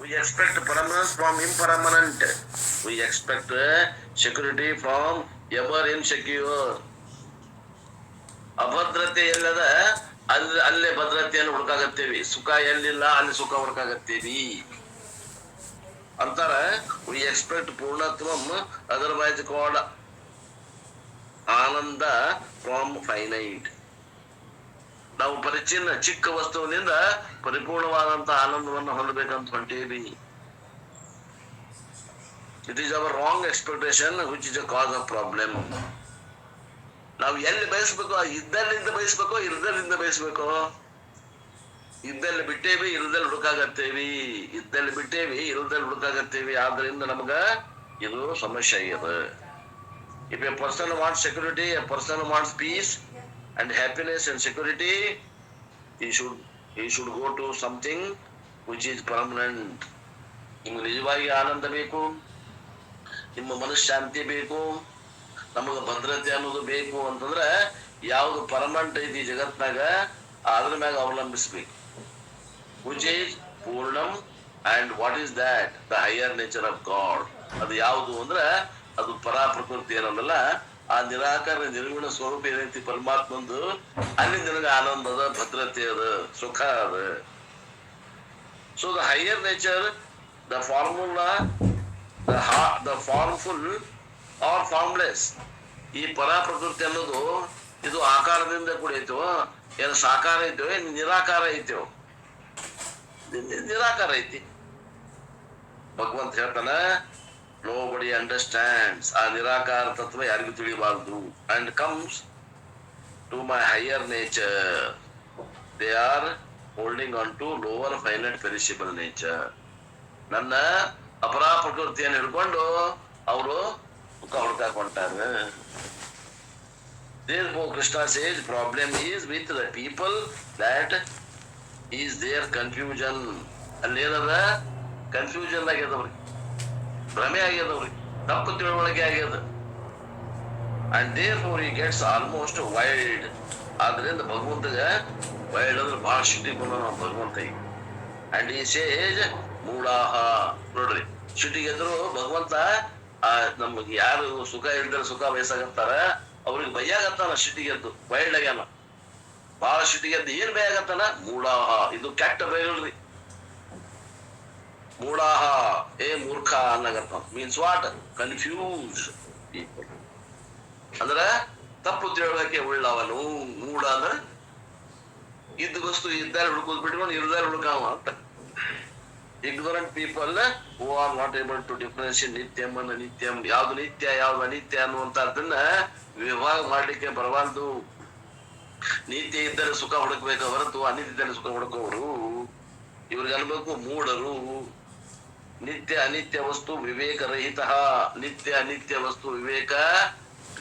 We expect permanence from impermanent. We expect security from ever insecure. ಅಭದ್ರತೆ ಎಲ್ಲದ ಅಲ್ಲೇ ಭದ್ರತೆಯನ್ನು ಹುಡುಕಾಗತ್ತೇವಿ. ಸುಖ ಎಲ್ಲಿಲ್ಲ ಅಲ್ಲಿ ಸುಖ ಹುಡುಕಾಗತ್ತೇವಿ ಅಂತಾರ. ವಿ ಎಕ್ಸ್ಪೆಕ್ಟ್ ಪೂರ್ಣತ್ವಂ ಅದರ್ವೈಸ್ ಕಾಲ್ಡ್ ಆನಂದ ಫ್ರಾಮ್ ಫೈನೈಟ್. ನಾವು ಪರಿಚಿನ್ನ ಚಿಕ್ಕ ವಸ್ತುವಿನಿಂದ ಪರಿಪೂರ್ಣವಾದಂತ ಆನಂದವನ್ನು ಹೊಂದಬೇಕಂತ ಹೊಂಟೇವಿ. It is our wrong expectation which is a cause of problem. ನಾವು ಎಲ್ಲಿ ಬಯಸ್ಬೇಕೋ ಇದ್ದಲ್ಲಿಂದ ಬಯಸ್ಬೇಕೋ ಇರದಲ್ಲಿಂದ ಬಯಸ್ಬೇಕೋ. ಇದ್ದಲ್ಲಿ ಬಿಟ್ಟೇವಿ ಇರದಲ್ಲಿ ಹುಡುಕಾಗತ್ತೇವಿ, ಇದ್ದಲ್ಲಿ ಬಿಟ್ಟೇವಿ ಇರದಲ್ಲಿ ಹುಡುಕಾಗತ್ತೇವಿ. ಆದ್ರಿಂದ ನಮಗ ಇದು ಸಮಸ್ಯೆ ಆಗ್ಯದ. If a person wants security, a person wants peace and happiness and security, he should go to something which is permanent. ನಿಮ್ಗೆ ನಿಜವಾಗಿ ಆನಂದ ಬೇಕು, ನಿಮ್ಮ ಮನಃಶಾಂತಿ ಬೇಕು, ನಮಗ ಭದ್ರತೆ ಅನ್ನೋದು ಬೇಕು ಅಂತಂದ್ರೆ ಯಾವ್ದು ಪರ್ಮನೆಂಟ್ ಐತಿ ಜಗತ್ನಾಗ ಅದ್ರ ಮ್ಯಾಗ ಅವಲಂಬಿಸ್ಬೇಕು. which is ಪೂರ್ಣಂ and what is that? the higher nature of God. ಅದು ಯಾವುದು ಅಂದ್ರೆ ಅದು ಪರಾ ಪ್ರಕೃತಿ ಏನಲ್ಲ, ಆ ನಿರಾಕಾರ ನಿರ್ಗುಣ ಸ್ವರೂಪ ಏನೈತಿ ಪರಮಾತ್ಮಂದು, ಅಲ್ಲಿ ನಿನಗೆ ಆನಂದ ಅದ, ಭದ್ರತೆ ಅದ, ಸುಖ ಅದ. So the higher nature, the formula, the formful or formless. ಈ ಪರಾ ಪ್ರಕೃತಿ ಅನ್ನೋದು ಇದು ಆಕಾರದಿಂದ ಕೂಡ ಐತೋ, ಏನು ಸಾಕಾರ ಐತೋ, ಏನು ನಿರಾಕಾರ ಐತೋ? ನಿರಾಕಾರ ಐತಿ. ಭಗವಂತ ಹೇಳ್ತಾನ, nobody understands. ಆ ನಿರಾಕಾರ ತತ್ವ ಯಾರಿಗೂ ತಿಳಿಬಾರದು. and comes to my higher nature. they are holding on to lower finite perishable nature. ನನ್ನ ಅಪರಾ ಪ್ರಕೃತಿಯನ್ನು ಹಿಡ್ಕೊಂಡು ಅವರು ಸುಖ ಹುಡುಕಾಕೊಂಟಾರ. therefore Krishna says problem is with the people that is their confusion. ಅಲ್ಲೇನದ ಕನ್ಫ್ಯೂಷನ್ ಆಗ್ಯದವ್ರಿಗೆ, ಭ್ರಮೆ ಆಗ್ಯದವ್ರಿಗೆ, ತಪ್ಪು ತಿಳುವಳಿಕೆ ಆಗ್ಯದ. And therefore he gets almost wild. ಆದ್ರಿಂದ ಭಗವಂತಗ ವೈಲ್ಡ್ ಅಂದ್ರೆ ಬಹಳ ಸಿಟಿ ಬಂದ ಭಗವಂತ. And he says ಮೂಢಾಹ. ನೋಡ್ರಿ, ಸಿಟಿಗೆದ್ರು ಭಗವಂತ ನಮ್ಗೆ ಯಾರು ಸುಖ ಇಲ್ದ್ರೆ ಸುಖ ಬಯಸಾಗತ್ತಾರ ಅವ್ರಿಗೆ ಬೈಯಾಗತ್ತಾನ. ಸಿಟಿಗೆದ್ದು ವೈಲ್ಡ್ ಆಗ್ಯಾನ, ಬಹಳ ಸಿಟಿಗೆದ್ದು ಏನ್ ಬೈಯಾಗತ್ತಾನ? ಮೂಢಾಹ. ಇದು ಕೆಟ್ಟ ಬೈಲ್ರಿ. ಮೂಢಾಹ, ಏ ಮೂರ್ಖ ಅನ್ನಗತ್ತ. Means what? Confuse people. ಅಂದ್ರ ತಪ್ಪು ತಿಳುವಳಿಕೆ ಉಳ್ಳವನು. ಮೂಢ ಅಂದ್ರ ಇದ್ದ ವಸ್ತು ಇದ್ದಲ್ಲಿ ಹುಡುಕೋದ್ ಬಿಟ್ಕೊಂಡು ಇರದಲ್ಲಿ ಹುಡುಕಾವ ಅಂತ. ignorant people who are not able to differentiate ನಿತ್ಯಂ ಅನ್ನ ನಿತ್ಯಂ, ಯಾವ್ದು ನಿತ್ಯ ಯಾವ್ದು ಅನಿತ್ಯ ಅನ್ನುವಂತದ್ದನ್ನ ವಿಭಾಗ ಮಾಡ್ಲಿಕ್ಕೆ ಬರಬಾರ್ದು. ನಿತ್ಯ ಇದ್ದರೆ ಸುಖ ಹುಡುಕ್ಬೇಕು ಹೊರತು ಅನಿತ್ಯ ಇದ್ದರೆ ಸುಖ ಹುಡುಕೋರು ಇವ್ರಿಗೆ ಅನ್ಬೇಕು ಮೂಢರು. ನಿತ್ಯ ಅನಿತ್ಯ ವಸ್ತು ವಿವೇಕ ರಹಿತ. ನಿತ್ಯ ಅನಿತ್ಯ ವಸ್ತು ವಿವೇಕ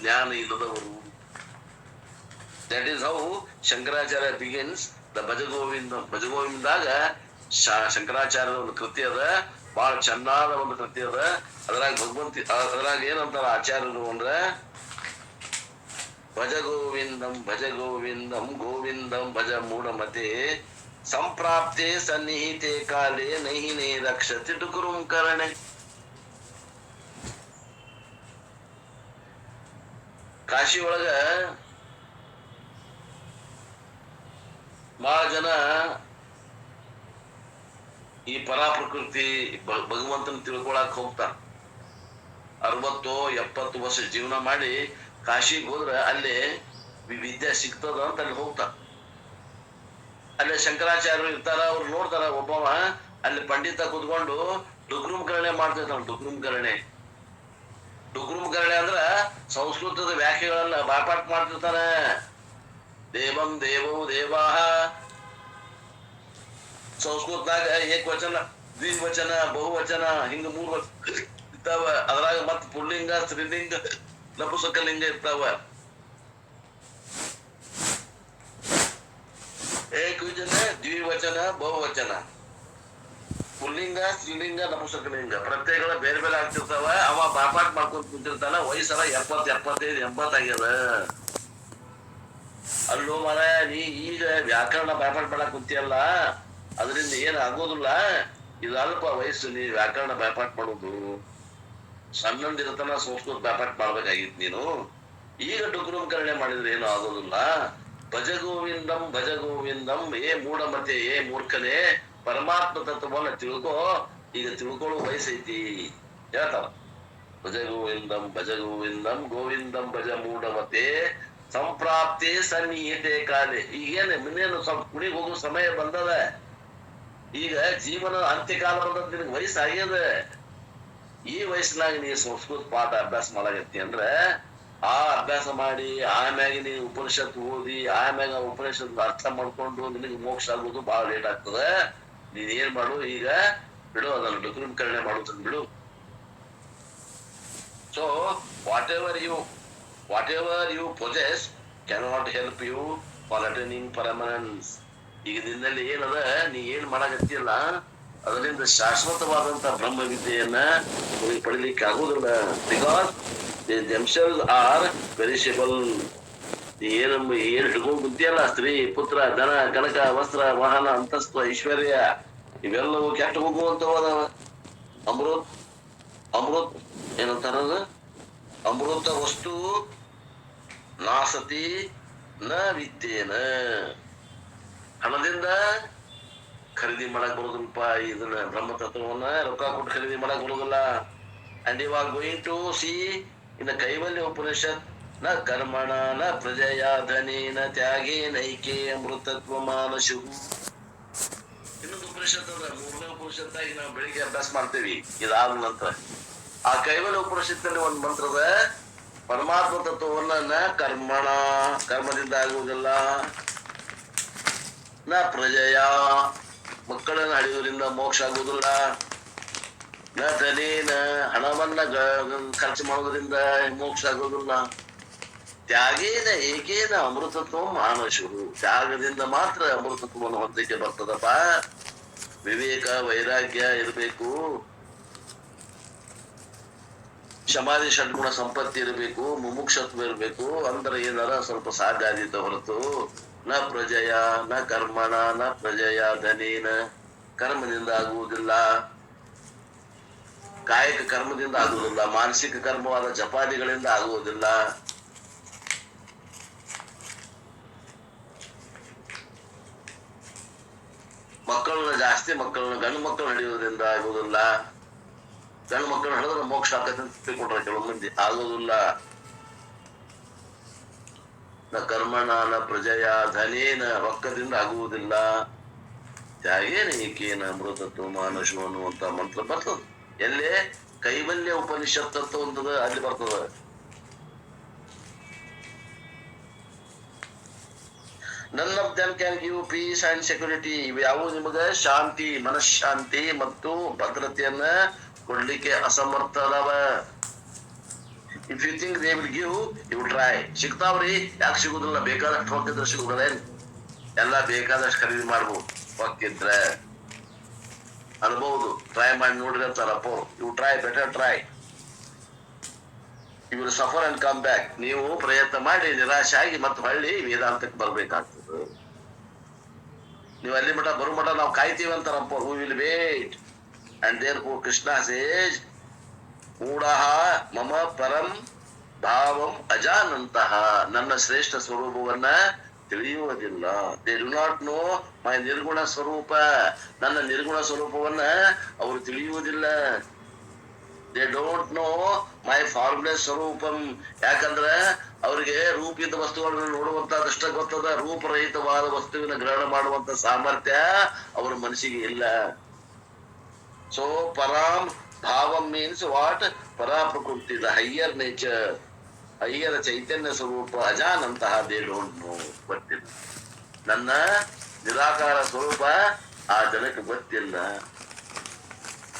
ಜ್ಞಾನ ಇಲ್ಲದವರು. That is how Shankaracharya begins the Bhajagovinda. ಭಜಗೋವಿಂದಾಗ ಶಂಕರಾಚಾರ್ಯದ ಒಂದು ಕೃತಿ ಅದ, ಬಹಳ ಚೆನ್ನಾದ ಒಂದು ಕೃತಿ ಅದ. ಅದ್ರಾಗ ಭಗವಂತ ಅದ್ರಾಗ ಏನಂತಾರ ಆಚಾರ್ಯರು ಅಂದ್ರೆ, ಭಜ ಗೋವಿಂದಂ ಭಜ ಗೋವಿಂದಂ ಗೋವಿಂದಂ ಭಜ ಮೂಢಮತೆ ಸಂಪ್ರಾಪ್ತೆ ಸನ್ನಿಹಿತೆ ಕಾಲೇ ನೈಹಿನೇ ರಕ್ಷತಿ ಟುಕುರುಂ ಕರಣೆ. ಕಾಶಿ ಒಳಗ ಬಹಳ ಜನ ಈ ಪರಾ ಪ್ರಕೃತಿ ಭಗವಂತನ ತಿಳ್ಕೊಳಕ್ ಹೋಗ್ತಾರ. 60-70 ವರ್ಷ ಜೀವನ ಮಾಡಿ ಕಾಶಿಗೆ ಹೋದ್ರ ಅಲ್ಲಿ ವಿದ್ಯೆ ಸಿಗ್ತದ ಅಂತ ಅಲ್ಲಿ ಹೋಗ್ತಾರ. ಅಲ್ಲಿ ಶಂಕರಾಚಾರ್ಯರು ಇರ್ತಾರ, ಅವ್ರು ನೋಡ್ತಾರ. ಒಬ್ಬವ ಅಲ್ಲಿ ಪಂಡಿತ ಕುತ್ಕೊಂಡು ಡುಗ್ರುಮ್ಕರಣೆ ಮಾಡ್ತಿರ್ತಾನ. ಡುಗ್ರುಮ್ಕರಣೆ ಅಂದ್ರ ಸಂಸ್ಕೃತದ ವ್ಯಾಖ್ಯೆಗಳನ್ನ ಬಾಪಾಟ್ ಮಾಡ್ತಿರ್ತಾನೆ. ದೇವಂ ದೇವೋ ದೇವಾಹ. ಸಂಸ್ಕೃತದಾಗ ಏಕವಚನ, ದ್ವಿವಚನ, ಬಹುವಚನ ಹಿಂಗ 3 ವಚನ ಇರ್ತಾವ. ಅದ್ರಾಗ ಮತ್ ಪುಲ್ಲಿಂಗ, ಸ್ತ್ರೀಲಿಂಗ, ನಪುಂಸಕಲಿಂಗ ಇರ್ತಾವ. ಏಕವಚನ, ದ್ವಿವಚನ, ಬಹುವಚನ, ಪುಲ್ಲಿಂಗ, ಸ್ತ್ರೀಲಿಂಗ, ನಪುಂಸಕಲಿಂಗ ಪ್ರತ್ಯಯಗಳ ಬೇರೆ ಬೇರೆ ಆಗ್ತಿರ್ತಾವ. ಅವ ಬಾಪಾಟ್ ಮಾಡ್ಕೊಂಡ್ ಕುಂತಿರ್ತಾನ. ವಯಸ್ಸರ 70, 75, 80 ಆಗ್ಯದ. ಅಲ್ಲೋ ಮರ, ನೀ ಈಗ ವ್ಯಾಕರಣ ಬಾಪಾಟ್ ಮಾಡಕ್ ಕುಂತಿಯಲ್ಲ, ಅದರಿಂದ ಏನ್ ಆಗೋದಿಲ್ಲ. ಇದು ಅಲ್ಪ ವಯಸ್ಸು, ನೀ ವ್ಯಾಕರಣ ಬ್ಯಾಪಾಟ್ ಮಾಡೋದು ಸಣ್ಣಂದಿರತನ ಸಂಸ್ಕೃತ ಬ್ಯಾಪಾಟ್ ಮಾಡ್ಬೇಕಾಗಿತ್ತು ನೀನು. ಈಗ ಡುಕ್ರುಮಕರಣೆ ಮಾಡಿದ್ರೆ ಏನು ಆಗೋದಿಲ್ಲ. ಭಜಗೋವಿಂದಂ ಭಜಗೋವಿಂದಂ, ಏ ಮೂಢಮತೆ, ಏ ಮೂರ್ಖನೇ, ಪರಮಾತ್ಮ ತತ್ವವನ್ನ ತಿಳ್ಕೊ. ಈಗ ತಿಳ್ಕೊಳ್ಳೋ ವಯಸ್ಸೈತಿ ಹೇಳ್ತಾವ. ಭಜಗೋವಿಂದಂ ಭಜಗೋವಿಂದಂ ಗೋವಿಂದಂ ಭಜ ಮೂಢಮತೆ ಸಂಪ್ರಾಪ್ತಿ ಸನ್ನಿಹಿತೆ ಕಾಲೆ. ಈಗೇನು ಇನ್ನೇನು ಸ್ವಲ್ಪ ಕುಣಿಗೆ ಹೋಗೋ ಸಮಯ ಬಂದದ. ಈಗ ಜೀವನ ಅಂತ್ಯಕಾಲ ಬಂದದ, ನಿನಗೆ ವಯಸ್ಸಾಗ್ಯದ. ಈ ವಯಸ್ಸಿನಾಗ ನೀ ಸಂಸ್ಕೃತ ಪಾಠ ಅಭ್ಯಾಸ ಮಾಡಾಕತ್ತಿ ಅಂದ್ರ, ಆ ಅಭ್ಯಾಸ ಮಾಡಿ ಆಮ್ಯಾಗ ನೀ ಉಪನಿಷತ್ ಓದಿ ಆಮ್ಯಾಗ ಉಪನಿಷತ್ ಅರ್ಥ ಮಾಡ್ಕೊಂಡು ನಿನಗೆ ಮೋಕ್ಷ ಆಗೋದು ಬಹಳ ಲೇಟ್ ಆಗ್ತದ. ನೀನ್ ಏನ್ ಮಾಡು, ಈಗ ಬಿಡು, ಅದನ್ನು ಡುಕ್ರುಮಕರಣೆ ಮಾಡೋದನ್ನ ಬಿಡು. So whatever you possess cannot help you for attaining permanence. ಈಗ ನಿನ್ನಲ್ಲಿ ಏನದ, ನೀ ಏನ್ ಮಾಡಾಕತ್ತಿಯಲ್ಲ ಅದರಿಂದ ಶಾಶ್ವತವಾದಂತ ಬ್ರಹ್ಮ ವಿದ್ಯೆಯನ್ನ ಪಡಿಲಿಕ್ಕೆ ಆಗುದಿಲ್ಲ. Because themselves are perishable. ಏನ್ ಹಿಡ್ಕೊಂಡು ಕುಂತಿಯಲ್ಲ, ಸ್ತ್ರೀ ಪುತ್ರ ಧನ ಕನಕ ವಸ್ತ್ರ ವಾಹನ ಅಂತಸ್ತು ಐಶ್ವರ್ಯ ಇವೆಲ್ಲವೂ ಕೆಟ್ಟ ಹೋಗುವಂತವಾದ. ಅಮೃತ್ ಏನಂತಾರದ, ಅಮೃತ ವಸ್ತು ನಾಸತಿ ನ ವಿದ್ಯೇನ. ಹಣದಿಂದ ಖರೀದಿ ಮಾಡಕ್ ಬರೋದಿಲ್ಲಪ್ಪ ಇದನ್ನ, ಬ್ರಹ್ಮ ತತ್ವವನ್ನ ರೊಕ್ಕ ಕೊಟ್ಟು ಖರೀದಿ ಮಾಡಕ್ ಬರೋದಿಲ್ಲ. And you are going to see in Kaivalya Upanishad, ನ ಕರ್ಮಣ ನ ಪ್ರಜಯ ಧನೇನ ತ್ಯಾಗೇ ನೈಕೆ ಅಮೃತತ್ವ ಮಾನಶು. ಇನ್ನೊಂದು ಉಪನಿಷತ್ ಅದ, 3ನೇ ಉಪನಿಷತ್ತಾಗಿ ನಾವು ಬೆಳಿಗ್ಗೆ ಅಭ್ಯಾಸ ಮಾಡ್ತೇವಿ. ಇದಾದ ನಂತರ ಆ ಕೈವಲ್ಯ ಉಪನಿಷತ್ತಲ್ಲಿ ಒಂದು ಮಂತ್ರದ ಪರಮಾತ್ಮ ತತ್ವವನ್ನ ನ ಕರ್ಮಣ, ಕರ್ಮದಿಂದ ಆಗುವುದಿಲ್ಲ, ನ ಪ್ರಜಯ, ಮಕ್ಕಳನ್ನ ಹಡಿಯೋದ್ರಿಂದ ಮೋಕ್ಷ ಆಗುವುದಿಲ್ಲ, ನ ಧನೇನ, ಹಣವನ್ನ ಖರ್ಚು ಮಾಡೋದ್ರಿಂದ ಮೋಕ್ಷ ಆಗೋದಿಲ್ಲ, ತ್ಯಾಗೇನ ಏಕೇನ ಅಮೃತತ್ವ ಮಾನಶು, ತ್ಯಾಗದಿಂದ ಮಾತ್ರ ಅಮೃತತ್ವವನ್ನು ಹೊಂದಲಿಕ್ಕೆ ಬರ್ತದಪ್ಪ. ವಿವೇಕ ವೈರಾಗ್ಯ ಇರಬೇಕು, ಸಮಾಧಿ ಷಡ್ಗುಣ ಸಂಪತ್ತಿ ಇರಬೇಕು, ಮುಮುಕ್ಷತ್ವ ಇರಬೇಕು, ಅಂದ್ರೆ ಏನಾರ ಸ್ವಲ್ಪ ಸಾಧ್ಯ ಆದೀತ ಹೊರತು ನ ಪ್ರಜಯ ನ ಕರ್ಮಣ ನ ಪ್ರಜಯ ಧನೇನ, ಕರ್ಮದಿಂದ ಆಗುವುದಿಲ್ಲ, ಕಾಯಿಕ ಕರ್ಮದಿಂದ ಆಗುವುದಿಲ್ಲ, ಮಾನಸಿಕ ಕರ್ಮವಾದ ಜಪಾದಿಗಳಿಂದ ಆಗುವುದಿಲ್ಲ. ಮಕ್ಕಳನ್ನ ಗಂಡು ಮಕ್ಕಳು ಹಿಡಿಯೋದ್ರಿಂದ ಆಗುವುದಿಲ್ಲ. ಗಂಡು ಮಕ್ಕಳು ಹಿಡಿದ್ರೆ ಮೋಕ್ಷ ಆಕತ್ತೆ ಅಂತ ತಿಳ್ಕೊಂಡ್ರೆ ಕೆಲವು ಮಂದಿ, ಆಗೋದಿಲ್ಲ. ನ ಕರ್ಮಣ ನ ಪ್ರಜಯ ಧನೇನ, ರೊಕ್ಕದಿಂದ ಆಗುವುದಿಲ್ಲ, ತ್ಯಾಗೇನ ಏಕೇನ ಅಮೃತತ್ವ ಮಾನಶು ಅನ್ನುವಂತ ಮಂತ್ರ ಬರ್ತದ. ಎಲ್ಲೇ ಕೈವಲ್ಯ ಉಪನಿಷತ್ ಅಂತ ಒಂದದ, ಅಲ್ಲಿ ಬರ್ತದ. None of them can give piece and security. ಇವು ಯಾವ ನಿಮಗ ಶಾಂತಿ, ಮನಃಶಾಂತಿ ಮತ್ತು ಭದ್ರತೆಯನ್ನ ಕೊಡ್ಲಿಕ್ಕೆ ಅಸಮರ್ಥ ಅದಾವ. If you think they will give, you try. ಸಿಗ್ತಾವ್ರಿ, ಯಾಕೆ ಸಿಗುದಿಲ್ಲ? ಬೇಕಾದಷ್ಟು ಹೊಕ್ಕಿದ್ರೆ ಸಿಗುದಿಲ್ಲ. ಎಲ್ಲ ಬೇಕಾದಷ್ಟು ಖರೀದಿ ಮಾಡ್ಬೋದು, ಹೊಕ್ಕಿದ್ರೆ ಅನ್ಬಹುದು. ಟ್ರೈ ಮಾಡಿ ನೋಡ್ರಿ ಅಂತಾರಪ್ಪ. You try, better try, you will suffer and come back. ನೀವು ಪ್ರಯತ್ನ ಮಾಡಿ ನಿರಾಶೆ ಆಗಿ ಮತ್ತೆ ಹೊಳ್ಳಿ ವೇದಾಂತಕ್ಕೆ ಬರ್ಬೇಕಾಗ್ತದೆ. ನೀವು ಅಲ್ಲಿ ಮಠ ಬರು ಮಠ ನಾವು ಕಾಯ್ತೀವಿ ಅಂತಾರಪ್ಪ. Who will wait. And therefore Krishna says ಮೂಢಃ ಮಮ ಪರಂ ಭಾವಂ ಅಜಾನಂತಹ, ನನ್ನ ಶ್ರೇಷ್ಠ ಸ್ವರೂಪವನ್ನ ತಿಳಿಯುವುದಿಲ್ಲ. They do not know my ನಿರ್ಗುಣ ಸ್ವರೂಪ, ನನ್ನ ನಿರ್ಗುಣ ಸ್ವರೂಪವನ್ನ ಅವರು ತಿಳಿಯುವುದಿಲ್ಲ. They don't know my formless ಸ್ವರೂಪಂ, ಯಾಕಂದ್ರೆ ಅವ್ರಿಗೆ ರೂಪಿತ ವಸ್ತುಗಳನ್ನು ನೋಡುವಂತ ದೃಷ್ಟ ಗೊತ್ತದ, ರೂಪರಹಿತವಾದ ವಸ್ತುವಿನ ಗ್ರಹಣ ಮಾಡುವಂತ ಸಾಮರ್ಥ್ಯ ಅವ್ರ ಮನಸ್ಸಿಗೆ ಇಲ್ಲ. ಸೊ ಪರಾಂ ಭಾವಂ ಮೀನ್ಸ್ ವಾಟ್? ಪರಾ ಪ್ರಕೃತಿ, ದ ಹೈಯರ್ ನೇಚರ್, ಹೈಯರ್ ಚೈತನ್ಯ ಸ್ವರೂಪ. ಅಜಾನಂತಹ, ದೇ ಡೋಂಟ್ ನೋ, ಗೊತ್ತಿಲ್ಲ. ನನ್ನ ನಿರಾಕಾರ ಸ್ವರೂಪ ಆ ಜನಕ್ಕೆ ಗೊತ್ತಿಲ್ಲ.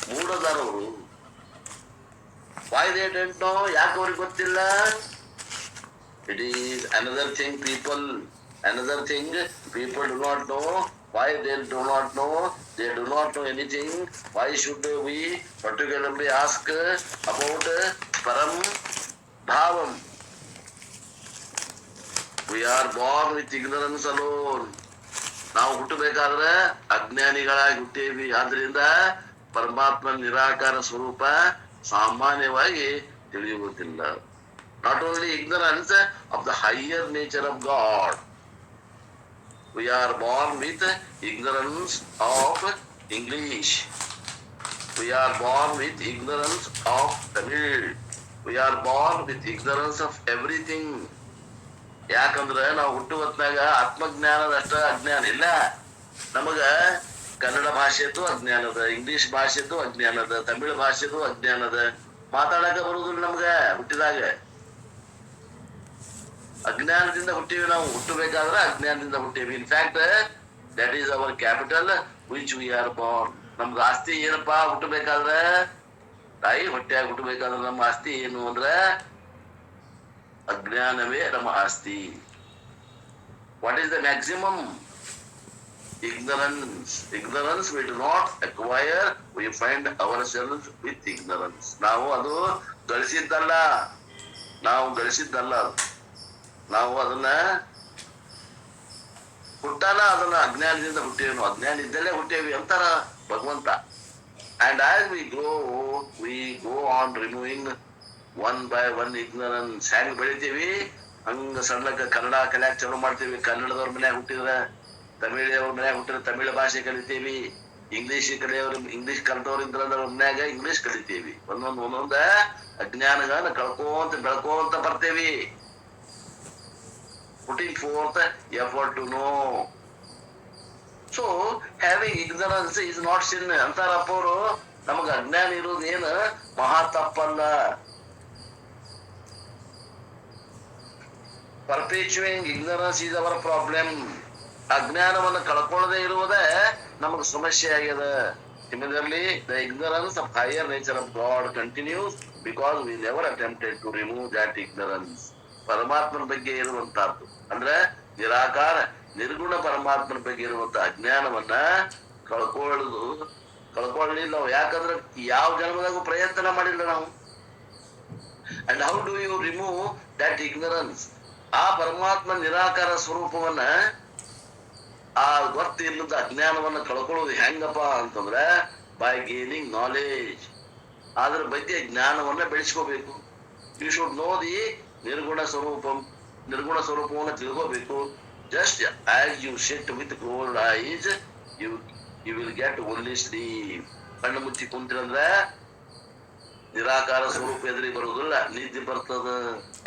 ಮೂಢದಾರವರು. Why they don't know? ಯಾಕೆ ಅವ್ರಿಗೆ ಗೊತ್ತಿಲ್ಲ? It is another thing people do not know. Why they do not know? They do not know anything. Why should we particularly ask about Param Bhavam? We are born with ignorance alone. ನಾವು ಹುಟ್ಟಬೇಕಾದ್ರೆ ಅಜ್ಞಾನಿಗಳಾಗಿ ಹುಟ್ಟೇವಿ. ಆದ್ರಿಂದ ಪರಮಾತ್ಮ ನಿರಾಕಾರ ಸ್ವರೂಪ ಸಾಮಾನ್ಯವಾಗಿ ತಿಳಿಯುವುದಿಲ್ಲ. Not only ignorance of the higher nature of God. We are born with ignorance of English. We are born with ignorance of Tamil. We are born with ignorance of everything. ಯಾಕಂದ್ರೆ ನಾವು ಹುಟ್ಟು ಹೊತ್ನಾಗ ಆತ್ಮಜ್ಞಾನದ ಅಷ್ಟ ಅಜ್ಞಾನ ಇಲ್ಲ. ನಮಗ ಕನ್ನಡ ಭಾಷೆದ್ದು ಅಜ್ಞಾನದ, ಇಂಗ್ಲಿಷ್ ಭಾಷೆದ್ದು ಅಜ್ಞಾನದ, ತಮಿಳು ಭಾಷೆದ್ದು ಅಜ್ಞಾನದ, ಮಾತಾಡಕ ಬರುವುದಿಲ್ಲ ನಮ್ಗ. ಹುಟ್ಟಿದಾಗ ಅಜ್ಞಾನದಿಂದ ಹುಟ್ಟಿವಿ. ನಾವು ಹುಟ್ಟಬೇಕಾದ್ರೆ ಅಜ್ಞಾನದಿಂದ ಹುಟ್ಟಿವಿ. In fact that is our capital which we are born. ನಮ್ದು ಆಸ್ತಿ ಏನಪ್ಪಾ ಹುಟ್ಟಬೇಕಾದ್ರೆ, ತಾಯಿ ಹೊಟ್ಟೆಯಾಗಿ ಹುಟ್ಟಬೇಕಾದ್ರೆ ನಮ್ಮ ಆಸ್ತಿ ಏನು ಅಂದ್ರೆ ಅಜ್ಞಾನವೇ ನಮ್ಮ ಆಸ್ತಿ. What is the maximum? ignorance. Ignorance we do not acquire, we find ourselves with ignorance. ನಾವು ಅದು ಗಳಿಸಿದ್ದಲ್ಲ, ನಾವು ಅದನ್ನ ಹುಟ್ಟಾನ ಅದನ್ನ ಅಜ್ಞಾನದಿಂದ ಹುಟ್ಟೇನು, ಅಜ್ಞಾನ ಇದ್ದಲ್ಲೇ ಹುಟ್ಟೇವಿ ಅಂತಾರ ಭಗವಂತ. And as we go on removing one by one ignorance. ಹ್ಯಾಂಗ ಬೆಳಿತೀವಿ ಹಂಗ ಸಣ್ಣಕ್ಕ ಕನ್ನಡ ಕಲಿಯಾಕ ಚಾಲೂ ಮಾಡ್ತೀವಿ. ಕನ್ನಡದವ್ರ ಮನ್ಯಾಗ ಹುಟ್ಟಿದ್ರ, ತಮಿಳಿಯವ್ರ ಮನ್ಯಾಗ ಹುಟ್ಟಿದ್ರೆ ತಮಿಳು ಭಾಷೆ ಕಲಿತೀವಿ. ಇಂಗ್ಲಿಷ್ ಕಲಿಯವ್ರ ಇಂಗ್ಲಿಷ್ ಕಲ್ತವ್ರ ಇದ್ರ ಮನ್ಯಾಗ ಇಂಗ್ಲಿಷ್ ಕಲಿತೀವಿ. ಒಂದೊಂದ ಅಜ್ಞಾನಗಳನ್ನ ಬೆಳ್ಕೋಂತ ಬರ್ತೇವಿ. putting forth effort to know. So having ignorance is not sin ಅಂತಾರಪ್ಪ ಅವರು. ನಮಗ ಅಜ್ಞಾನ ಇರೋದು ಏನು ಮಹಾ ತಪ್ಪಲ್ಲ. perpetuating ignorance is our problem. ಅಜ್ಞಾನವನ್ನು ಕಳ್ಕೊಳ್ಳದೆ ಇರುವುದೇ ನಮಗೆ ಸಮಸ್ಯೆ ಆಗ್ಯದ. Similarly, the ignorance of higher nature of God continues because we never attempted to remove that ignorance. ಪರಮಾತ್ಮನ ಬಗ್ಗೆ ಇರುವಂತಹದ್ದು ಅಂದ್ರೆ ನಿರಾಕಾರ ನಿರ್ಗುಣ ಪರಮಾತ್ಮನ ಬಗ್ಗೆ ಇರುವಂತ ಅಜ್ಞಾನವನ್ನ ಕಳ್ಕೊಳ್ಳಿಲ್ಲ ನಾವು. ಯಾಕಂದ್ರೆ ಯಾವ ಜನ್ಮದಾಗೂ ಪ್ರಯತ್ನ ಮಾಡಿಲ್ಲ ನಾವು. And how do you remove that ignorance? ಆ ಪರಮಾತ್ಮ ನಿರಾಕಾರ ಸ್ವರೂಪವನ್ನ, ಆ ಗೊತ್ತು ಇಲ್ಲದ ಅಜ್ಞಾನವನ್ನ ಕಳ್ಕೊಳ್ಳೋದು ಹೆಂಗಪ್ಪ ಅಂತಂದ್ರೆ ಬೈ ಗೇನಿಂಗ್ ನಾಲೆಜ್. ಅದ್ರ ಬಗ್ಗೆ ಜ್ಞಾನವನ್ನ ಬೆಳೆಸ್ಕೋಬೇಕು. ಯು ಶುಡ್ ನೋ ದಿ ನಿರ್ಗುಣ ಸ್ವರೂಪವನ್ನು ತಿಳ್ಕೋಬೇಕು. Just as you sit with closed eyes you will get only sleep. ಕಣ್ಣು ಮುಚ್ಚಿ ಕುಂತಿರಂದ್ರೆ ನಿರಾಕಾರ ಸ್ವರೂಪ ಎದುರಿಗೆ ಬರುವುದಿಲ್ಲ, ನಿದ್ದೆ ಬರ್ತದ.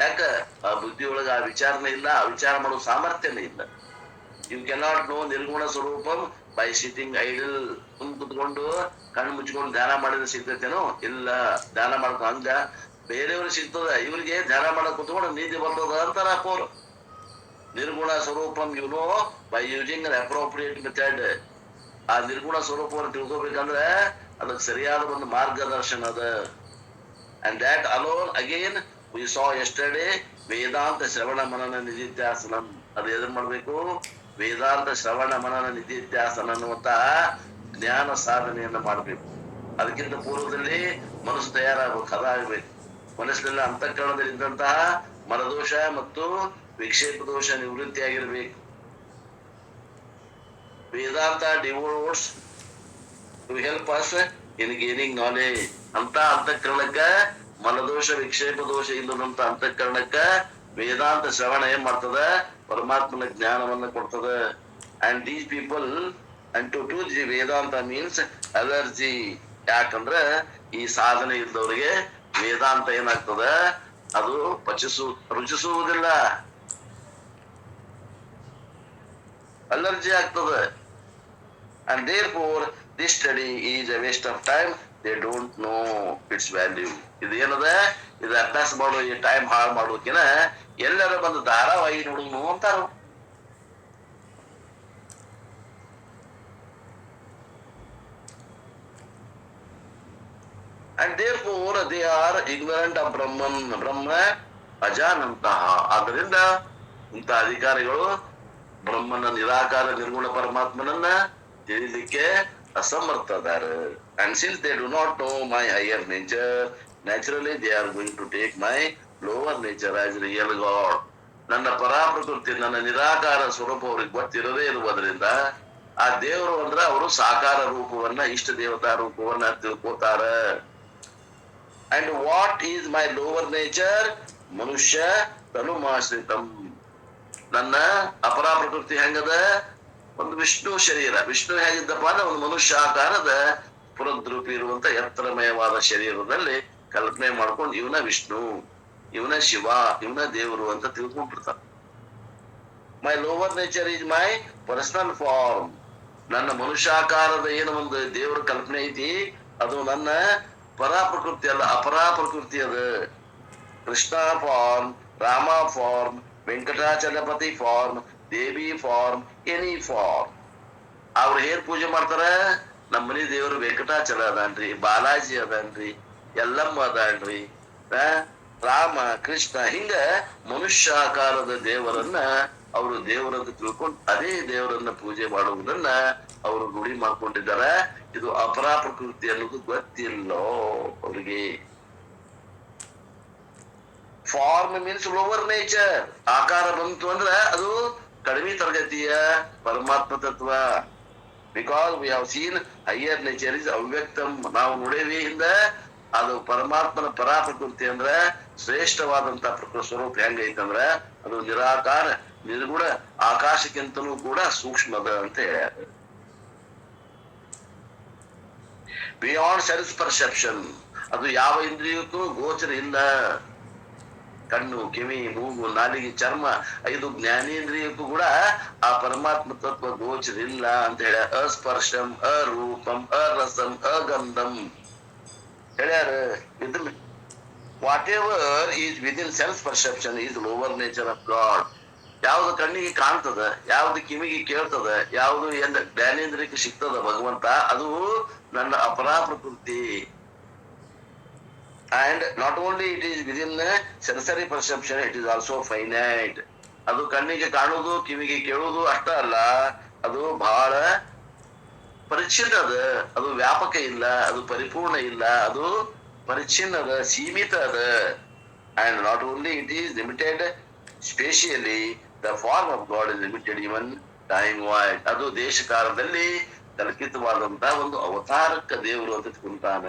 ಯಾಕ? ಆ ಬುದ್ಧಿಯೊಳಗ ಆ ವಿಚಾರನೇ ಇಲ್ಲ, ಆ ವಿಚಾರ ಮಾಡೋ ಸಾಮರ್ಥ್ಯನೇ ಇಲ್ಲ. ಯು ಕೆನಾಟ್ ನೋ ನಿರ್ಗುಣ ಸ್ವರೂಪಂ ಬೈ ಸಿಟಿಂಗ್ ಐಡಲ್. ಕುತ್ಕೊಂಡು ಕಣ್ಣು ಮುಚ್ಕೊಂಡು ಧ್ಯಾನ ಮಾಡಿದ್ರೆ ಸಿಗ್ತೈತೇನೋ? ಇಲ್ಲ. ಧ್ಯಾನ ಮಾಡ್ಕೊ ಹಂಗ ಬೇರೆಯವ್ರಿಗೆ ಸಿಗ್ತದ, ಇವ್ರಿಗೆ ಧ್ಯಾನ ಮಾಡಕ್ ಕುತ್ಕೊಂಡು ನಿದ್ದೆ ಬರ್ತದ ಅಂತಾರ ಅಪ್ಪವ್ರು. ನಿರ್ಗುಣ ಸ್ವರೂಪಂ you know by using an appropriate method. ಆ ನಿರ್ಗುಣ ಸ್ವರೂಪವನ್ನು ತಿಳ್ಕೋಬೇಕಂದ್ರೆ ಅದಕ್ಕೆ ಸರಿಯಾದ ಒಂದು ಮಾರ್ಗದರ್ಶನ ಅದ. And that alone again we saw yesterday, ವೇದಾಂತ ಶ್ರವಣ ಮನನ ನಿಧಿಧ್ಯಾಸನಂ. ಅದು ಎದುರು ಮಾಡ್ಬೇಕು? ವೇದಾಂತ ಶ್ರವಣ ಮನನ ನಿಧಿಧ್ಯಾಸನ ಅನ್ನುವಂತ ಜ್ಞಾನ ಸಾಧನೆಯನ್ನ ಮಾಡ್ಬೇಕು. ಅದಕ್ಕಿಂತ ಪೂರ್ವದಲ್ಲಿ ಮನಸ್ಸು ತಯಾರಾಗಬೇಕು, ಅದಾಗಬೇಕು. ಮನಸ್ಸಿನಲ್ಲಿ ಅಂತಃಕರಣದಲ್ಲಿ ಇದ್ದಂತಹ ಮನದೋಷ ಮತ್ತು ವಿಕ್ಷೇಪ ದೋಷ ನಿವೃತ್ತಿಯಾಗಿರ್ಬೇಕು. Vedanta devotes to help us in gaining knowledge. ಅಂತ ಅಂತಃಕರಣಕ್ಕ, ಮನದೋಷ ವಿಕ್ಷೇಪ ದೋಷ ಇಲ್ಲದಂತ ಅಂತಃಕರಣಕ್ಕ ವೇದಾಂತ ಶ್ರವಣ ಏನ್ ಮಾಡ್ತದ? ಪರಮಾತ್ಮನ ಜ್ಞಾನವನ್ನ ಕೊಡ್ತದ. And these people and to do the Vedanta means allergy. ಯಾಕಂದ್ರ ಈ ಸಾಧನೆ ಇದ್ದವರಿಗೆ ವೇದಾಂತ ಏನಾಗ್ತದ? ಅದು ರುಚಿಸುವುದಿಲ್ಲ, ಅಲರ್ಜಿ ಆಗ್ತದ. And therefore this study is a waste of time. They don't know its value. ಇದು ಏನದ? ಇದು ಅಭ್ಯಾಸ ಮಾಡೋ ಈ ಟೈಮ್ ಹಾಳು ಮಾಡೋಕಿನ ಎಲ್ಲರ ಬಂದು ಧಾರಾವಾಹಿ ನೋಡುನು ಅಂತಾರ. And therefore they are ignorant of Brahman. ಬ್ರಹ್ಮ ಅಜಾನಂತಹ. ಆದ್ದರಿಂದ ಇಂಥ ಅಧಿಕಾರಿಗಳು ಬ್ರಹ್ಮನ ನಿರಾಕಾರ ನಿರ್ಗುಣ ಪರಮಾತ್ಮನನ್ನ ತಿಳಿಲಿಕ್ಕೆ ಅಸಮರ್ಥದಾರೆ. And since they do not know my higher nature, naturally they are going to take my lower nature as real God. ನನ್ನ ಪರಾಪ್ರಕೃತಿ, ನನ್ನ ನಿರಾಕಾರ ಸ್ವರೂಪ ಅವ್ರಿಗೆ ಗೊತ್ತಿರದೇ ಇರುವುದರಿಂದ ಆ ದೇವರು ಅಂದ್ರ ಅವರು ಸಾಕಾರ ರೂಪವನ್ನ ಇಷ್ಟ ದೇವತಾ ರೂಪವನ್ನ ತಿಳ್ಕೋತಾರ. And what is my lower nature? ಮನುಷ್ಯ ತನುಮಾಶ್ರಿತಂ. ನನ್ನ ಅಪರಾ ಪ್ರಕೃತಿ ಹೆಂಗದ? ಒಂದು ವಿಷ್ಣು ಶರೀರ. ವಿಷ್ಣು ಹೇಗಿದ್ದಪ್ಪ ಅಂದ್ರೆ ಒಂದು ಮನುಷ್ಯ ಆಕಾರದ ಪುರದ್ರೂಪಿ ಇರುವಂತ ಎತ್ತರಮಯವಾದ ಶರೀರದಲ್ಲಿ ಕಲ್ಪನೆ ಮಾಡ್ಕೊಂಡು ಇವನ ವಿಷ್ಣು, ಇವನ ಶಿವ, ಇವನ ದೇವರು ಅಂತ ತಿಳ್ಕೊಂಡ್ಬಿಡ್ತಾರ. My lower nature is my personal form. ನನ್ನ ಮನುಷ್ಯಾಕಾರದ ಏನು ಒಂದು ದೇವರ ಕಲ್ಪನೆ ಐತಿ ಅದು ನನ್ನ ಪರಾ ಪ್ರಕೃತಿ ಅಲ್ಲ, ಅಪರಾ ಪ್ರಕೃತಿ ಅದ. Krishna form, Rama form, Venkatachalapathi form, Devi form, any form. ಅವ್ರು ಏನ್ ಪೂಜೆ ಮಾಡ್ತಾರ? ನಮ್ಮ ಮನಿ ದೇವರು ವೆಂಕಟಾಚಲ ಅದಾನ್ರಿ, ಬಾಲಾಜಿ ಅದಾನ್ರಿ, ಎಲ್ಲಮ್ಮ ಅದಾನ್ರಿ, ರಾಮ ಕೃಷ್ಣ, ಹಿಂಗ ಮನುಷ್ಯಾಕಾರದ ದೇವರನ್ನ ಅವರು ದೇವರಂತ ತಿಳ್ಕೊಂಡು ಅದೇ ದೇವರನ್ನ ಪೂಜೆ ಮಾಡುವುದನ್ನ ಅವರು ರೂಢಿ ಮಾಡ್ಕೊಂಡಿದ್ದಾರೆ. ಇದು ಅಪರಾ ಪ್ರಕೃತಿ ಅನ್ನೋದು ಗೊತ್ತಿಲ್ಲೋ ಅವ್ರಿಗೆ. Form means lower nature. ಆಕಾರ ಬಂತು ಅಂದ್ರ ಅದು ಕಡಿಮೆ ತರಗತಿಯ ಪರಮಾತ್ಮ ತತ್ವ. Because we have seen higher nature is ಅವ್ಯಕ್ತಂ. ನಾವು ನೋಡೇವಿ ಹಿಂದ ಅದು ಪರಮಾತ್ಮನ ಪರಾ ಪ್ರಕೃತಿ ಅಂದ್ರ ಶ್ರೇಷ್ಠವಾದಂತ ಪ್ರಕೃತಿ ಸ್ವರೂಪ ಹೆಂಗೈತಂದ್ರ ಅದು ನಿರಾಕಾರ ನಿರ್ಗುಣ ಆಕಾಶಕ್ಕಿಂತಲೂ ಕೂಡ ಸೂಕ್ಷ್ಮದ ಅಂತ ಹೇಳ್ಯಾರ. Beyond sense perception. ಅದು ಯಾವ ಇಂದ್ರಿಯಕ್ಕೂ ಗೋಚರ ಇಲ್ಲ. ಕಣ್ಣು, ಕಿವಿ, ಮೂಗು, ನಾಲಿಗೆ, ಚರ್ಮ 5 ಜ್ಞಾನೇಂದ್ರಿಯಕ್ಕೂ ಕೂಡ ಆ ಪರಮಾತ್ಮ ತತ್ವ ಗೋಚರ ಇಲ್ಲ ಅಂತ ಹೇಳ. ಅಸ್ಪರ್ಶಂ, ಅರೂಪಂ, ಅರಸಂ, ಅಗಂಧಂ ಹೇಳ್ಯಾರ. ಇದನ್ನ what ever is within sense perception is lower nature of god. ಯಾವ್ದು ಕಣ್ಣಿಗೆ ಕಾಣ್ತದ, ಯಾವ್ದು ಕಿವಿಗೆ ಕೇಳ್ತದ, ಯಾವ್ದು ಎಲ್ಲ ಜ್ಞಾನೇಂದ್ರಿಯಕ್ಕೆ ಸಿಗ್ತದ ಭಗವಂತ, ಅದು ನನ್ನ ಅಪರಾ ಪ್ರಕೃತಿ. And not only it is within sensory perception, it is also finite. ಅದು ಕಣ್ಣಿಗೆ ಕಾಣುವುದು, ಕಿವಿಗೆ ಕೇಳುವುದು ಅಷ್ಟ ಅಲ್ಲ, ಅದು ಬಹಳ ಪರಿಚ್ಛಿನ್ನ ಅದ. ಅದು ವ್ಯಾಪಕ ಇಲ್ಲ, ಅದು ಪರಿಪೂರ್ಣ ಇಲ್ಲ, ಅದು ಪರಿಚ್ಛಿನ್ನ ಅದ, ಸೀಮಿತ ಅದ. And not only it is limited spatially, the form of God is limited even time wise. ಅದು ದೇಶಕಾಲದಲ್ಲಿ ಕಲ್ಪಿತವಾದಂತ ಒಂದು ಅವತಾರಕ್ಕ ದೇವರು ಅಂತ ತಿಳ್ಕೊಂತಾನ.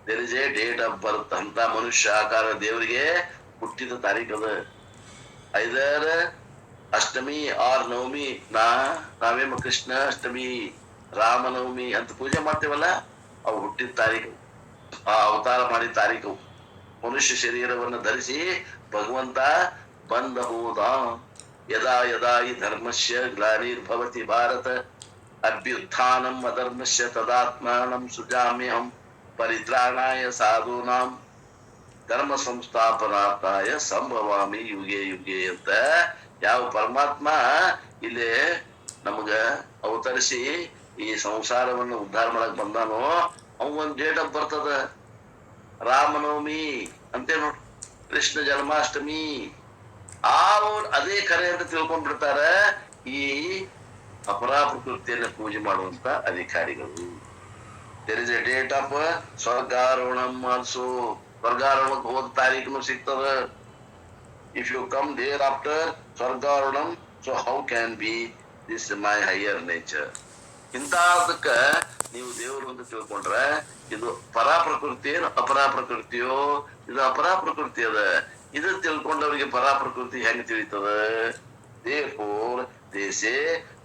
There is a date of birth. ಅಂತ ಮನುಷ್ಯ ಆಕಾರ ದೇವರಿಗೆ ಹುಟ್ಟಿದ ತಾರೀಖದ ಐದರ್ ಅಷ್ಟಮಿ ಆರ್ ನವಮಿ. ನಾವೇಮ ಕೃಷ್ಣ ಅಷ್ಟಮಿ, ರಾಮನವಮಿ ಅಂತ ಪೂಜೆ ಮಾಡ್ತೇವಲ್ಲ, ಅವು ಹುಟ್ಟಿದ ತಾರೀಖು, ಆ ಅವತಾರ ಮಾಡಿದ ತಾರೀಖು. ಮನುಷ್ಯ ಶರೀರವನ್ನು ಧರಿಸಿ ಭಗವಂತ ಬಂದ ಹೋದ. ಯದಾ ಯದಾ ಈ ಧರ್ಮಸ್ಯ ಗ್ಲಾನಿರ್ಭವತಿ ಭಾರತ ಅಭ್ಯುತ್ಥಾನಂ ಅಧರ್ಮಸ್ಯ ತದಾತ್ಮಾನಂ ಸುಜಾಮ್ಯಹಂ ಪರಿತ್ರಾಣಾಯ ಸಾಧೂನಾಂ ಧರ್ಮ ಸಂಸ್ಥಾಪನಾರ್ಥಾಯ ಸಂಭವಾಮಿ ಯುಗೆ ಯುಗೆ ಅಂತ ಯಾವ ಪರಮಾತ್ಮ ಇಲ್ಲಿ ನಮಗ ಅವತರಿಸಿ ಈ ಸಂಸಾರವನ್ನು ಉದ್ಧಾರ ಮಾಡಕ್ ಬಂದಾನೋ ಅವನ್ ಡೇಟ್ ಆಫ್ ಬರ್ತದ. ರಾಮನವಮಿ ಅಂತೇ ನೋಡ್ರಿ, ಕೃಷ್ಣ ಜನ್ಮಾಷ್ಟಮಿ. ಅದೇ ಕರೆ ಅಂತ ತಿಳ್ಕೊಂಡ್ ಬಿಡ್ತಾರ ಈ ಅಪರಾ ಪ್ರಕೃತಿಯನ್ನ ಪೂಜೆ ಮಾಡುವಂತ ಅಧಿಕಾರಿಗಳು. There is a date of ಸ್ವರ್ಗಾರೋಹಣಂ ಆಲ್ಸೋ. ಸ್ವರ್ಗಾರೋಹಣಕ್ಕೆ ಹೋದ ತಾರೀಖನು ಸಿಗ್ತದ. If you come there after ಸ್ವರ್ಗಾರೋಹಣಂ, so how can be this my higher nature? ಇಂತಹದಕ್ಕ ನೀವು ದೇವರು ಅಂತ ತಿಳ್ಕೊಂಡ್ರ ಇದು ಪರಾ ಪ್ರಕೃತಿ ಏನು ಅಪರಾ ಪ್ರಕೃತಿಯೋ? ಇದು ಅಪರಾ ಪ್ರಕೃತಿ ಅದ. ಇದು ತಿಳ್ಕೊಂಡವ್ರಿಗೆ ಪರಾ ಪ್ರಕೃತಿ ಹೆಂಗ್ ತಿಳಿತದ? ದೇಫೋರ್ ದೇಶೆ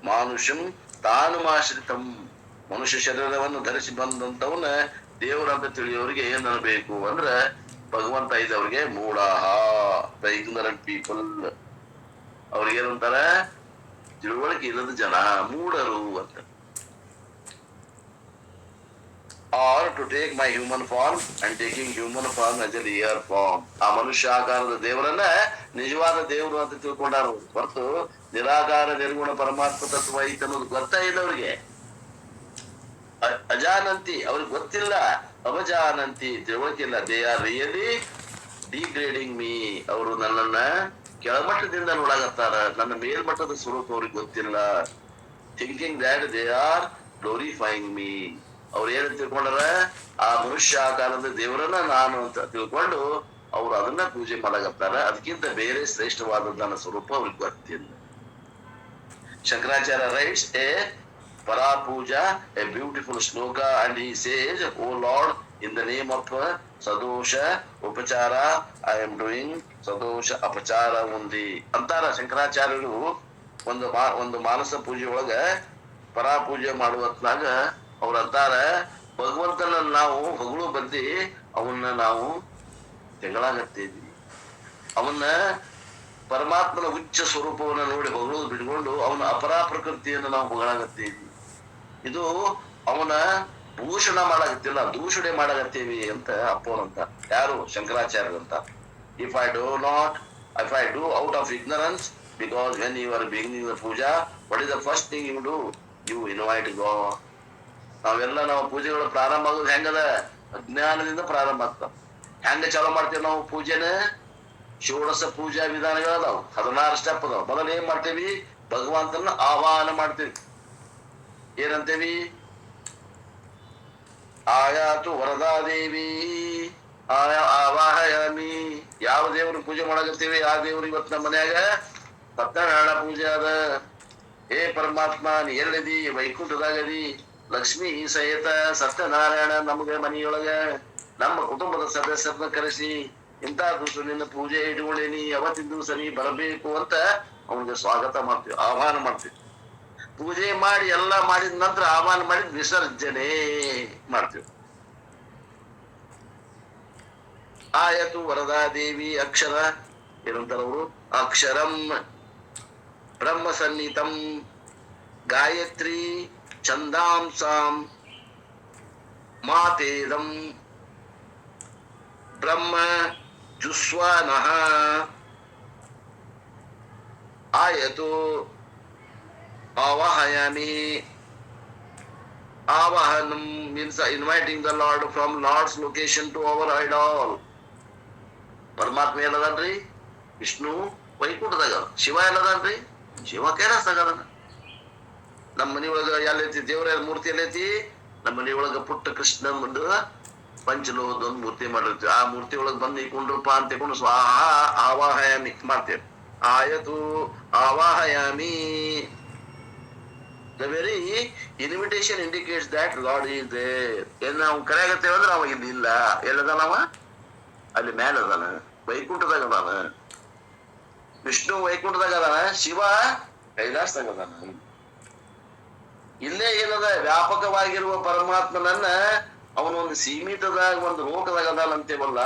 ಮಾನುಷಂ ತಾನುಮಾಶ್ರಿತಂ. ಮನುಷ್ಯ ಶರೀರವನ್ನು ಧರಿಸಿ ಬಂದಂತವನ್ನ ದೇವರಂತ ತಿಳಿಯೋರಿಗೆ ಏನ್ ಅನ್ಬೇಕು ಅಂದ್ರ ಭಗವಂತ ಇದ್ದವ್ರಿಗೆ ಮೂಢಾಹ, ದ ಇಗ್ನರೆಂಟ್ ಪೀಪಲ್. ಅವ್ರಿಗೇನಂತಾರ? ತಿಳುವಳಿಕೆ ಇಲ್ಲದ ಜನ, ಮೂಢರು ಅಂತ. Or to take my human form and taking human form as a real form. ಆ ಮನುಷ್ಯ ಆಕಾರದ ದೇವರನ್ನ ನಿಜವಾದ ದೇವರು ಅಂತ ತಿಳ್ಕೊಂಡಾರ ಹೊರತು ನಿರಾಕಾರ ನಿರ್ಗುಣ ಪರಮಾತ್ಮ ತತ್ವ ಐತೆ ಅನ್ನೋದು ಗೊತ್ತಾ ಇಲ್ಲ ಅವ್ರಿಗೆ. ಅಜಾನಂತಿ, ಅವ್ರಿಗೆ ಗೊತ್ತಿಲ್ಲ. ಅವಜಾನಂತಿ, ತಿಳುವಳಿಕೆ ಇಲ್ಲ. They are really degrading me. ಅವರು ನನ್ನನ್ನ ಕೆಳಮಟ್ಟದಿಂದ ನೋಡಾಕತ್ತಾರ, ನನ್ನ ಮೇಲ್ಮಟ್ಟದ ಸ್ವರೂಪ ಅವ್ರಿಗೆ ಗೊತ್ತಿಲ್ಲ. Thinking that they are glorifying me. ಅವ್ರು ಏನ್ ತಿಳ್ಕೊಂಡಾರ? ಆ ಮನುಷ್ಯ ಆಕಾರದ ದೇವರನ್ನ ನಾನು ಅಂತ ತಿಳ್ಕೊಂಡು ಅವ್ರು ಅದನ್ನ ಪೂಜೆ ಮಾಡಾಕತ್ತಾರ. ಅದಕ್ಕಿಂತ ಬೇರೆ ಶ್ರೇಷ್ಠವಾದ ನನ್ನ ಸ್ವರೂಪ ಅವ್ರಿಗೆ ಗೊತ್ತಿಲ್ಲ. Shankaracharya rights, A Para Puja, a beautiful sloka, and he says, "O Lord, in the name of Sadosha Upachara, I am doing Sadosha Apachara undi." ಅಂತಾರ ಶಂಕರಾಚಾರ್ಯರು ಒಂದು ಮಾನಸ ಪೂಜೆ ಒಳಗ ಪರಾ ಪೂಜೆ ಮಾಡುವತ್ನಾಗ ಅವ್ರ ಅಂತಾರ, ಭಗವಂತನ ನಾವು ಹೊಗಳು ಬಂದಿ ಅವನ್ನ ನಾವು ತೆಗಳಾಗತ್ತೇವಿ, ಅವನ್ನ ಪರಮಾತ್ಮನ ಉಚ್ಚ ಸ್ವರೂಪವನ್ನ ನೋಡಿ ಹೊಗಳು ಬಿಟ್ಕೊಂಡು ಅವನ ಅಪರಾ ಪ್ರಕೃತಿಯನ್ನು ನಾವು ಹೊಗಳಾಗತ್ತೇವಿ. ಇದು ಅವನ ಭೂಷಣ ಮಾಡಾಗತ್ತಿಲ್ಲ, ದೂಷಣೆ ಮಾಡಾಗತ್ತೇವಿ ಅಂತ ಅಪ್ಪೋನಂತ. ಯಾರು? ಶಂಕರಾಚಾರ್ಯರಂತ. If I do out of ignorance, because when you are beginning the puja, what is the first thing you do? You invite God. ನಾವು ಪೂಜೆಗಳು ಪ್ರಾರಂಭ ಆಗೋದು ಹೆಂಗದ? ಅಜ್ಞಾನದಿಂದ ಪ್ರಾರಂಭ ಆಗ್ತಾವ. ಹೆಂಗ ಚಾಲೂ ಮಾಡ್ತೇವೆ ನಾವು ಪೂಜೆನ? ಷೋಡಶ ಪೂಜಾ ವಿಧಾನಗಳದಾವ, 16 ಸ್ಟೆಪ್ ಅದಾವ. ಮೊದಲು ಏನ್ ಮಾಡ್ತೇವಿ? ಭಗವಂತನ ಆಹ್ವಾನ ಮಾಡ್ತೇವಿ. ಏನಂತೇವಿ? ಆಯಾತು ವರದಾದೇವಿ ಆವಾಹಯಾಮಿ. ಯಾವ ದೇವ್ರ ಪೂಜೆ ಮಾಡಾಕತ್ತೀವಿ ಆ ದೇವ್ರು ಇವತ್ತು ನಮ್ಮ ಮನ್ಯಾಗ ಸತ್ಯನಾರಾಯಣ ಪೂಜೆ ಅದ. ಏ ಪರಮಾತ್ಮ, ನೀ ಎಲ್ಲಿದಿ? ವೈಕುಂಠದಾಗದಿ. ಲಕ್ಷ್ಮೀ ಸಹಿತ ಸತ್ಯನಾರಾಯಣ ನಮ್ಗೆ ಮನೆಯೊಳಗ ನಮ್ಮ ಕುಟುಂಬದ ಸದಸ್ಯರನ್ನ ಕರೆಸಿ ಇಂಥ ದಿವಸ ನಿನ್ನ ಪೂಜೆ ಇಟ್ಕೊಳ್ಳೇನಿ, ಅವತ್ತಿನ ದಿವಸ ನೀ ಬರಬೇಕು ಅಂತ ಅವನಿಗೆ ಸ್ವಾಗತ ಮಾಡ್ತೀವಿ, ಆಹ್ವಾನ ಮಾಡ್ತೀವಿ. ಪೂಜೆ ಮಾಡಿ ಎಲ್ಲ ಮಾಡಿದ ನಂತರ ಆಹ್ವಾನ ಮಾಡಿ ವಿಸರ್ಜನೆ ಮಾಡ್ತೀವಿ. ಆಯತು ವರದಾದೇವಿ ಅಕ್ಷರ ಏನಂತಾರ ಅವರು? ಅಕ್ಷರಂ ಬ್ರಹ್ಮ ಸನ್ನಿತಂ ಗಾಯತ್ರಿ ಛಂದಾಂಸಾಂ ಮಾತೇದಂ ಬ್ರಹ್ಮ ಜುಸ್ವಾನಃ. ಆಯತು ಆವಾಹಯಾಮಿ. Avahanam means inviting the Lord from Lord's location to our idol. ಪರಮಾತ್ಮ ಎಲ್ಲದನ್ರಿ? ವಿಷ್ಣು ವೈಕುಂಠದಾಗ. ಶಿವ ಎಲ್ಲದನ್ರಿ? ಶಿವ ಕೈಲಾಸದಾಗ. ನಮ್ಮ ಮನಿಯೊಳಗ ಎಲ್ಲೈತಿ ದೇವರ ಮೂರ್ತಿ ಎಲ್ಲೈತಿ? ನಮ್ಮ ಮನಿಯೊಳಗ ಪುಟ್ಟ ಕೃಷ್ಣ ಒಂದು ಪಂಚಲೋಹದ ಒಂದು ಮೂರ್ತಿ ಮಾಡಿರ್ತೀವಿ. ಆ ಮೂರ್ತಿ ಒಳಗೆ ಬಂದು ಇಕೊಂಡ್ರಪ್ಪ ಅಂತ ತಗೊಂಡು ಸ್ವಾಹ ಆವಾಹಯಾಮಿ ಮಾಡ್ತೇವೆ. ಆಯತು ಆವಾಹಯಾಮಿ. The very invitation indicates that Lord is there. ಏನ್ ನಾವು ಕರೆಯಾಗತ್ತೇವೆ ಅಂದ್ರೆ ಅವ ಇಲ್ಲಿ ಇಲ್ಲ. ಎಲ್ಲದಾನವ? ಅಲ್ಲಿ ಮೇಲೆ ಅದಾನ, ವೈಕುಂಠದಾಗ ಅದಾನ. ವಿಷ್ಣು ವೈಕುಂಠದಾಗ ಅದಾನ, ಶಿವ ಕೈಲಾಸದಾಗ ಅದಾನ. ಇಲ್ಲೇ ಏನದ? ವ್ಯಾಪಕವಾಗಿರುವ ಪರಮಾತ್ಮನನ್ನ ಅವನೊಂದು ಸೀಮಿತದಾಗ ಒಂದು ಲೋಕದಾಗ ಅದಾನ ಅಂತೇವಲ್ಲ.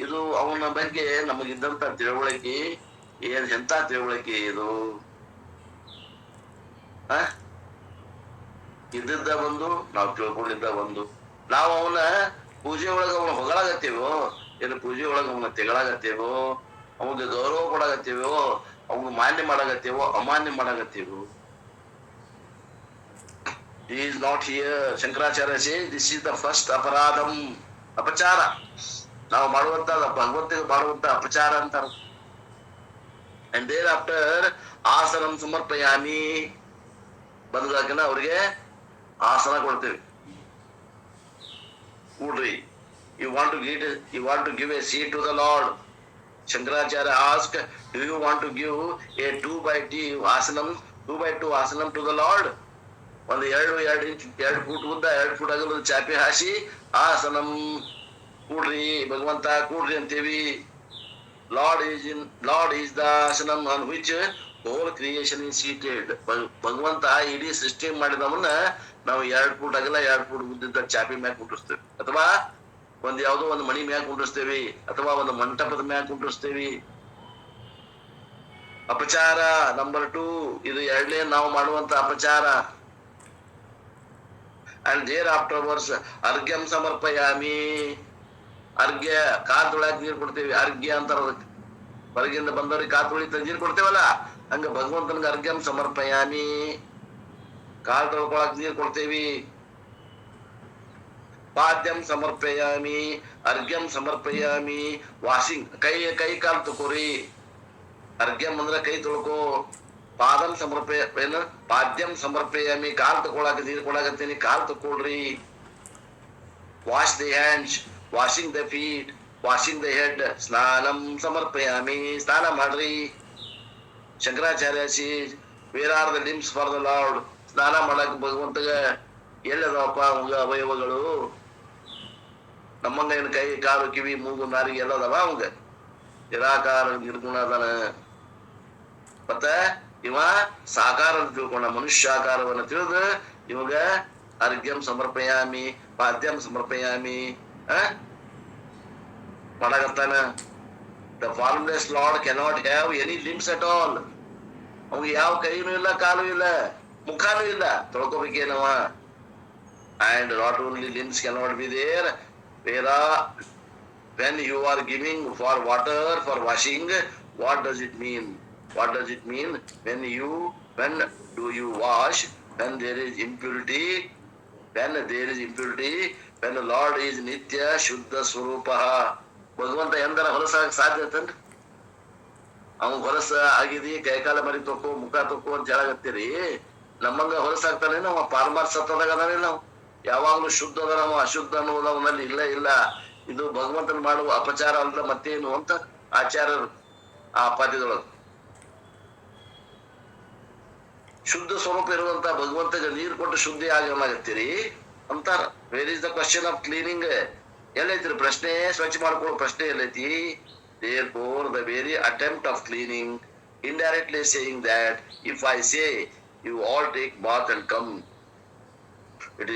ಇದು ಅವನ ಬಗ್ಗೆ ನಮಗಿದ್ದಂತ ತಿಳುವಳಿಕೆ ಏನ್ ಎಂತ ತಿಳುವಳಿಕೆ ಇದು? ಇದ್ದಿದ್ದ ಒಂದು, ನಾವು ತಿಳ್ಕೊಂಡಿದ್ದ ಒಂದು. ನಾವು ಅವನ ಪೂಜೆ ಒಳಗ ಅವನ ಹೊಗಳಾಗತ್ತೇವೋ, ಏನು ಪೂಜೆ ಒಳಗ ಅವನ ತೆಗಳಾಗತ್ತೇವೋ, ಅವನಿಗೆ ಗೌರವ ಕೊಡಾಗತ್ತೇವೋ, ಅವನು ಮಾನ್ಯ ಮಾಡಾಗತ್ತೇವೋ, ಅಮಾನ್ಯ ಮಾಡಾಗತ್ತೇವೋ? He is not here. Shankaracharya says this is the first ಅಪರಾಧಂ, ಅಪಚಾರ. ನಾವು ಮಾಡುವಂತ ಭಗವಂತನಿಗೆ ಮಾಡುವಂತ ಅಪಚಾರ ಅಂತಾರ. And thereafter ಆಸನಂ ಸಮರ್ಪಯಾಮಿ. ಬಂದಾಗನ ಅವ್ರಿಗೆ ಆಸನ ಕೊಡ್ತೇವೆ. ಕೂಡ್ರಿ. You want to give a seat to the Lord. Shankaracharya asked, do you want to give a 2x2 ಆಸನಂ to the Lord? ಒಂದು 2 ಫೂಟ್ ಉದ್ದ 2 ಫೂಟ್ ಅಗಲದ ಚಾಪೆ ಹಾಸಿ ಆಸನಂ ಕೂಡ್ರಿ, ಭಗವಂತ ಕೂಡ್ರಿ ಅಂತೇವಿ. Lord is the ಆಸನಂ on which whole creation is seated. ಭಗವಂತ ಇಡೀ ಸೃಷ್ಟಿ ಮಾಡಿದವನ್ನ ನಾವು 2 ಫೂಟ್ ಅಗಲ 2 ಫೂಟ್ ಉದ್ದಿದ್ದ ಚಾಪಿ ಮ್ಯಾಗ ಕುಂಡ್ರಿಸ್ತೇವೆ, ಅಥವಾ ಒಂದ್ ಯಾವ್ದೋ ಒಂದು ಮಣಿ ಮ್ಯಾಗ ಕುಂಡ್ರಿಸ್ತೇವಿ, ಅಥವಾ ಒಂದು ಮಂಟಪದ ಮ್ಯಾಗ ಕುಂಡ್ರಿಸ್ತೇವಿ. ಅಪಚಾರ ನಂಬರ್ 2. ಇದು ಎರಡನೇ ನಾವು ಮಾಡುವಂತ ಅಪಚಾರ. And thereafterwards ಅರ್ಘ್ಯಂ ಸಮರ್ಪಯಾಮಿ. ಅರ್ಘ್ಯ ಕಾಲ್ ತೊಳ್ಯಾಕ ನೀರು ಕೊಡ್ತೇವಿ, ಅರ್ಘ್ಯ ಅಂತಾರ ಅದಕ್ಕೆ. ಹೊರಗಿಂದ ಬಂದವ್ರಿಗೆ ಕಾಲ್ ತೊಳಿತ ನೀರು ಕೊಡ್ತೇವಲ್ಲ, ಹಂಗ ಭಗವಂತನಿಗೆ ಅರ್ಘ್ಯಂ ಸಮರ್ಪಯಾಮಿ. ಕಾಲ್ ತೊಳ್ಕೊಳಕ್ ನೀರು ಕೊಡ್ತೇವಿ. ಪಾದ್ಯಂ ಸಮರ್ಪಯಾಮಿ, ಅರ್ಘ್ಯಂ ಸಮರ್ಪಯಾಮಿ. ವಾಷಿಂಗ್, ಕೈ ಕಾಲು ತಕೋರಿ. ಅರ್ಘ್ಯಂ ಅಂದ್ರೆ ಕೈ ತೊಳ್ಕೋ. ಪಾದಂ ಏನು? ಪಾದ್ಯಂ ಸಮರ್ಪಯಾಮಿ. ಕಾಲ್ ತಕೊಳಕ ನೀರು ಕೊಡಾಕತ್ತೀನಿ, ಕಾಲ್ ತಕೊಳ್ರಿ. Wash the hands, washing the feet, washing the head. ಸ್ನಾನಂ ಸಮರ್ಪಯಾಮಿ. ಸ್ನಾನ ಮಾಡ್ರಿ. Shankaracharya says, where are the limbs for the Lord? ಸ್ನಾನ ಮಾಡಕ್ ಭಗವಂತಗ ಎಲ್ಲದವಪ್ಪ ಅವಾಗ ಅವಯವಗಳು? ನಮ್ಮಂಗ ಏನ್ ಕೈ ಕಾಲು ಕಿವಿ ಮೂಗು ನಾರಿಗೆ ಎಲ್ಲದವ ಅವಂಗ? ನಿರಾಕಾರ ನಿರ್ಗುಣ ಅದಾನ. ಮತ್ತ ಇವ ಸಾಕಾರ ಅಂತ ತಿಳ್ಕೊಂಡ, ಮನುಷ್ಯಾಕಾರವನ್ನ ತಿಳಿದು ಇವಾಗ ಅರ್ಘ್ಯಂ ಸಮರ್ಪಯಾಮಿ ಪಾದ್ಯಂ ಸಮರ್ಪಯಾಮಿ ಮಾಡಾಕತ್ತಾನ. The formless Lord cannot have any limbs at all. ಅವ್ಗೆ ಯಾವ ಕೈನೂ ಇಲ್ಲ, ಕಾಲು ಇಲ್ಲ, ಮುಖಾನೂ ಇಲ್ಲ, ತೊಳ್ಕೊಬೇಕೇನವ. And not only limbs cannot be there, when you are giving for water for washing, what does it mean? What does it mean? When do you wash? When there is impurity, when the Lord is Nitya Shuddha Swarupaha. ಭಗವಂತ ಎಂದರ ಹೊಲಸಾಗ ಸಾಧ್ಯ ಐತನ್ರಿ? ಅವ್ನು ಹೊಲಸ ಆಗಿದಿ, ಕೈಕಾಲ ಮರಿ ತೊಕ್ಕು, ಮುಖ ತೊಕ್ಕು ಅಂತ ಹೇಳಾಗತ್ತೀರಿ. ನಮ್ಮಂಗ ಹೊಲಸಾಗ್ತಾನೆ ನಾವು ಪಾರ್ಮಾರ್ ಸತ್ತದಾಗ ಅದಾನಿಲ್ಲ. ನಾವು ಯಾವಾಗ್ಲೂ ಶುದ್ಧ ಅದ, ನಾವು ಅಶುದ್ಧ ಅನ್ನೋದು ಅವನಲ್ಲಿ ಇಲ್ಲ. ಇಲ್ಲ, ಇದು ಭಗವಂತನ ಮಾಡುವ ಅಪಚಾರ ಅಲ್ಲ ಮತ್ತೇನು ಅಂತ ಆಚಾರ್ಯರು ಆ ಪದ್ಯದೊಳಗೆ. ಶುದ್ಧ ಸ್ವರೂಪ ಇರುವಂತ ಭಗವಂತಗೆ ನೀರು ಕೊಟ್ಟು ಶುದ್ಧಿ ಆಗಲಾಗತ್ತೀರಿ ಅಂತಾರ. Where is the question of cleaning? ಎಲ್ಲೈತ್ರಿ ಪ್ರಶ್ನೆ? ಸ್ವಚ್ಛ ಮಾಡ್ಕೊಳ್ಳೋ ಪ್ರಶ್ನೆ ಎಲ್ಲೈತಿ? Therefore, the very attempt of cleaning, indirectly saying that if I say you all take bath and come, it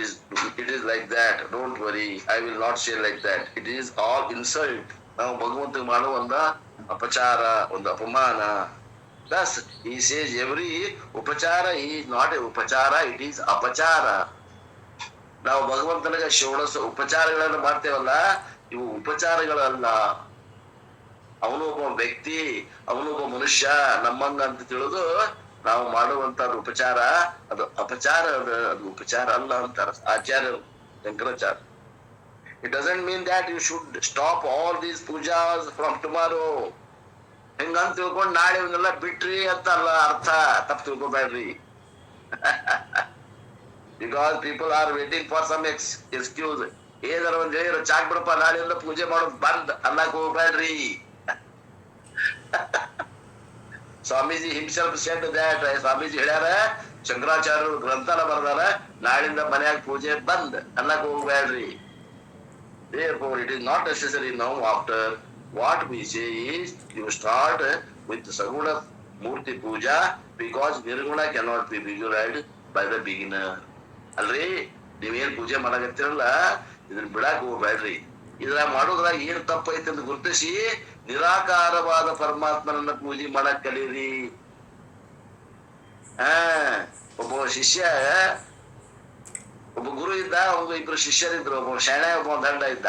is like that. Don't worry, I will not say like that. It is all insult. ನಾವು ಭಗವಂತ ಮಾಡುವ ಒಂದು ಅಪಚಾರ, ಒಂದು ಅಪಮಾನ. Thus, he says every upachara is not a upachara, it is apachara. ನಾವು ಭಗವಂತನಿಗೆ ಷೋಡಶ ಉಪಚಾರಗಳನ್ನು ಮಾಡ್ತೇವಲ್ಲ, ಇವು ಉಪಚಾರಗಳಲ್ಲ. ಅವನು ಒಬ್ಬ ವ್ಯಕ್ತಿ, ಅವನೊಬ್ಬ ಮನುಷ್ಯ ನಮ್ಮಂಗ ಅಂತ ತಿಳಿದು ನಾವು ಮಾಡುವಂತದ್ದು ಉಪಚಾರ, ಅದು ಅಪಚಾರ, ಅದು ಉಪಚಾರ ಅಲ್ಲ ಅಂತಾರ ಆಚಾರ್ಯರು, Shankaracharya. It doesn't mean that you should stop all these pujas from tomorrow. ಹಿಂಗಂತ ತಿಳ್ಕೊಂಡು ನಾಳೆ ಇವನ್ನೆಲ್ಲ ಬಿಟ್ರಿ ಅಂತ ಅಲ್ಲ ಅರ್ಥ. ತಪ್ಪು ತಿಳ್ಕೊಬೇಡ್ರಿ. Because people are waiting for some excuse. ಏನಾರ ಒಂದ್ ಹೇಳಿರೋ ಚಾಕ್ ಬಿಡಪ್ಪ, ನಾಳೆಯಿಂದ ಪೂಜೆ ಮಾಡೋದು ಬಂದ್ ಅನ್ನಕ್ ಹೋಗ್ಬೇಡ್ರಿ. Swamiji himself said that. Swamiji ಹೇಳ್ಯಾರ, ಶಂಕರಾಚಾರ್ಯರು ಗ್ರಂಥನ ಬರ್ದಾರ, ನಾಳಿಂದ ಮನ್ಯಾಗ ಪೂಜೆ ಬಂದ್ ಅನ್ನಕ್ ಹೋಗ್ಬೇಡ್ರಿ. Therefore, it is not necessary now. After what we say is, you start with Saguna Murti Puja, because Nirguna cannot be figured by the beginner. ಅಲ್ರಿ, ನೀವೇನ್ ಪೂಜೆ ಮಾಡಕತ್ತಿರಲ್ಲ, ಇದನ್ನ ಬಿಡಾಕ್ ಹೋಗ್ಬೇಡ್ರಿ. ಇದ್ರ ಮಾಡೋದ್ರಾಗ ಏನ್ ತಪ್ಪೈತೆ ಅಂತ ಗುರುತಿಸಿ ನಿರಾಕಾರವಾದ ಪರಮಾತ್ಮನನ್ನ ಪೂಜೆ ಮಾಡಕ್ ಕಲೀರಿ. ಒಬ್ಬ ಶಿಷ್ಯ, ಒಬ್ಬ ಗುರು ಇದ್ದ, ಒಬ್ಬ ಇಬ್ರು ಶಿಷ್ಯರಿದ್ರು. ಒಬ್ಬ ಶೆಣೆ, ಒಬ್ಬ ದಂಡ ಇದ್ದ.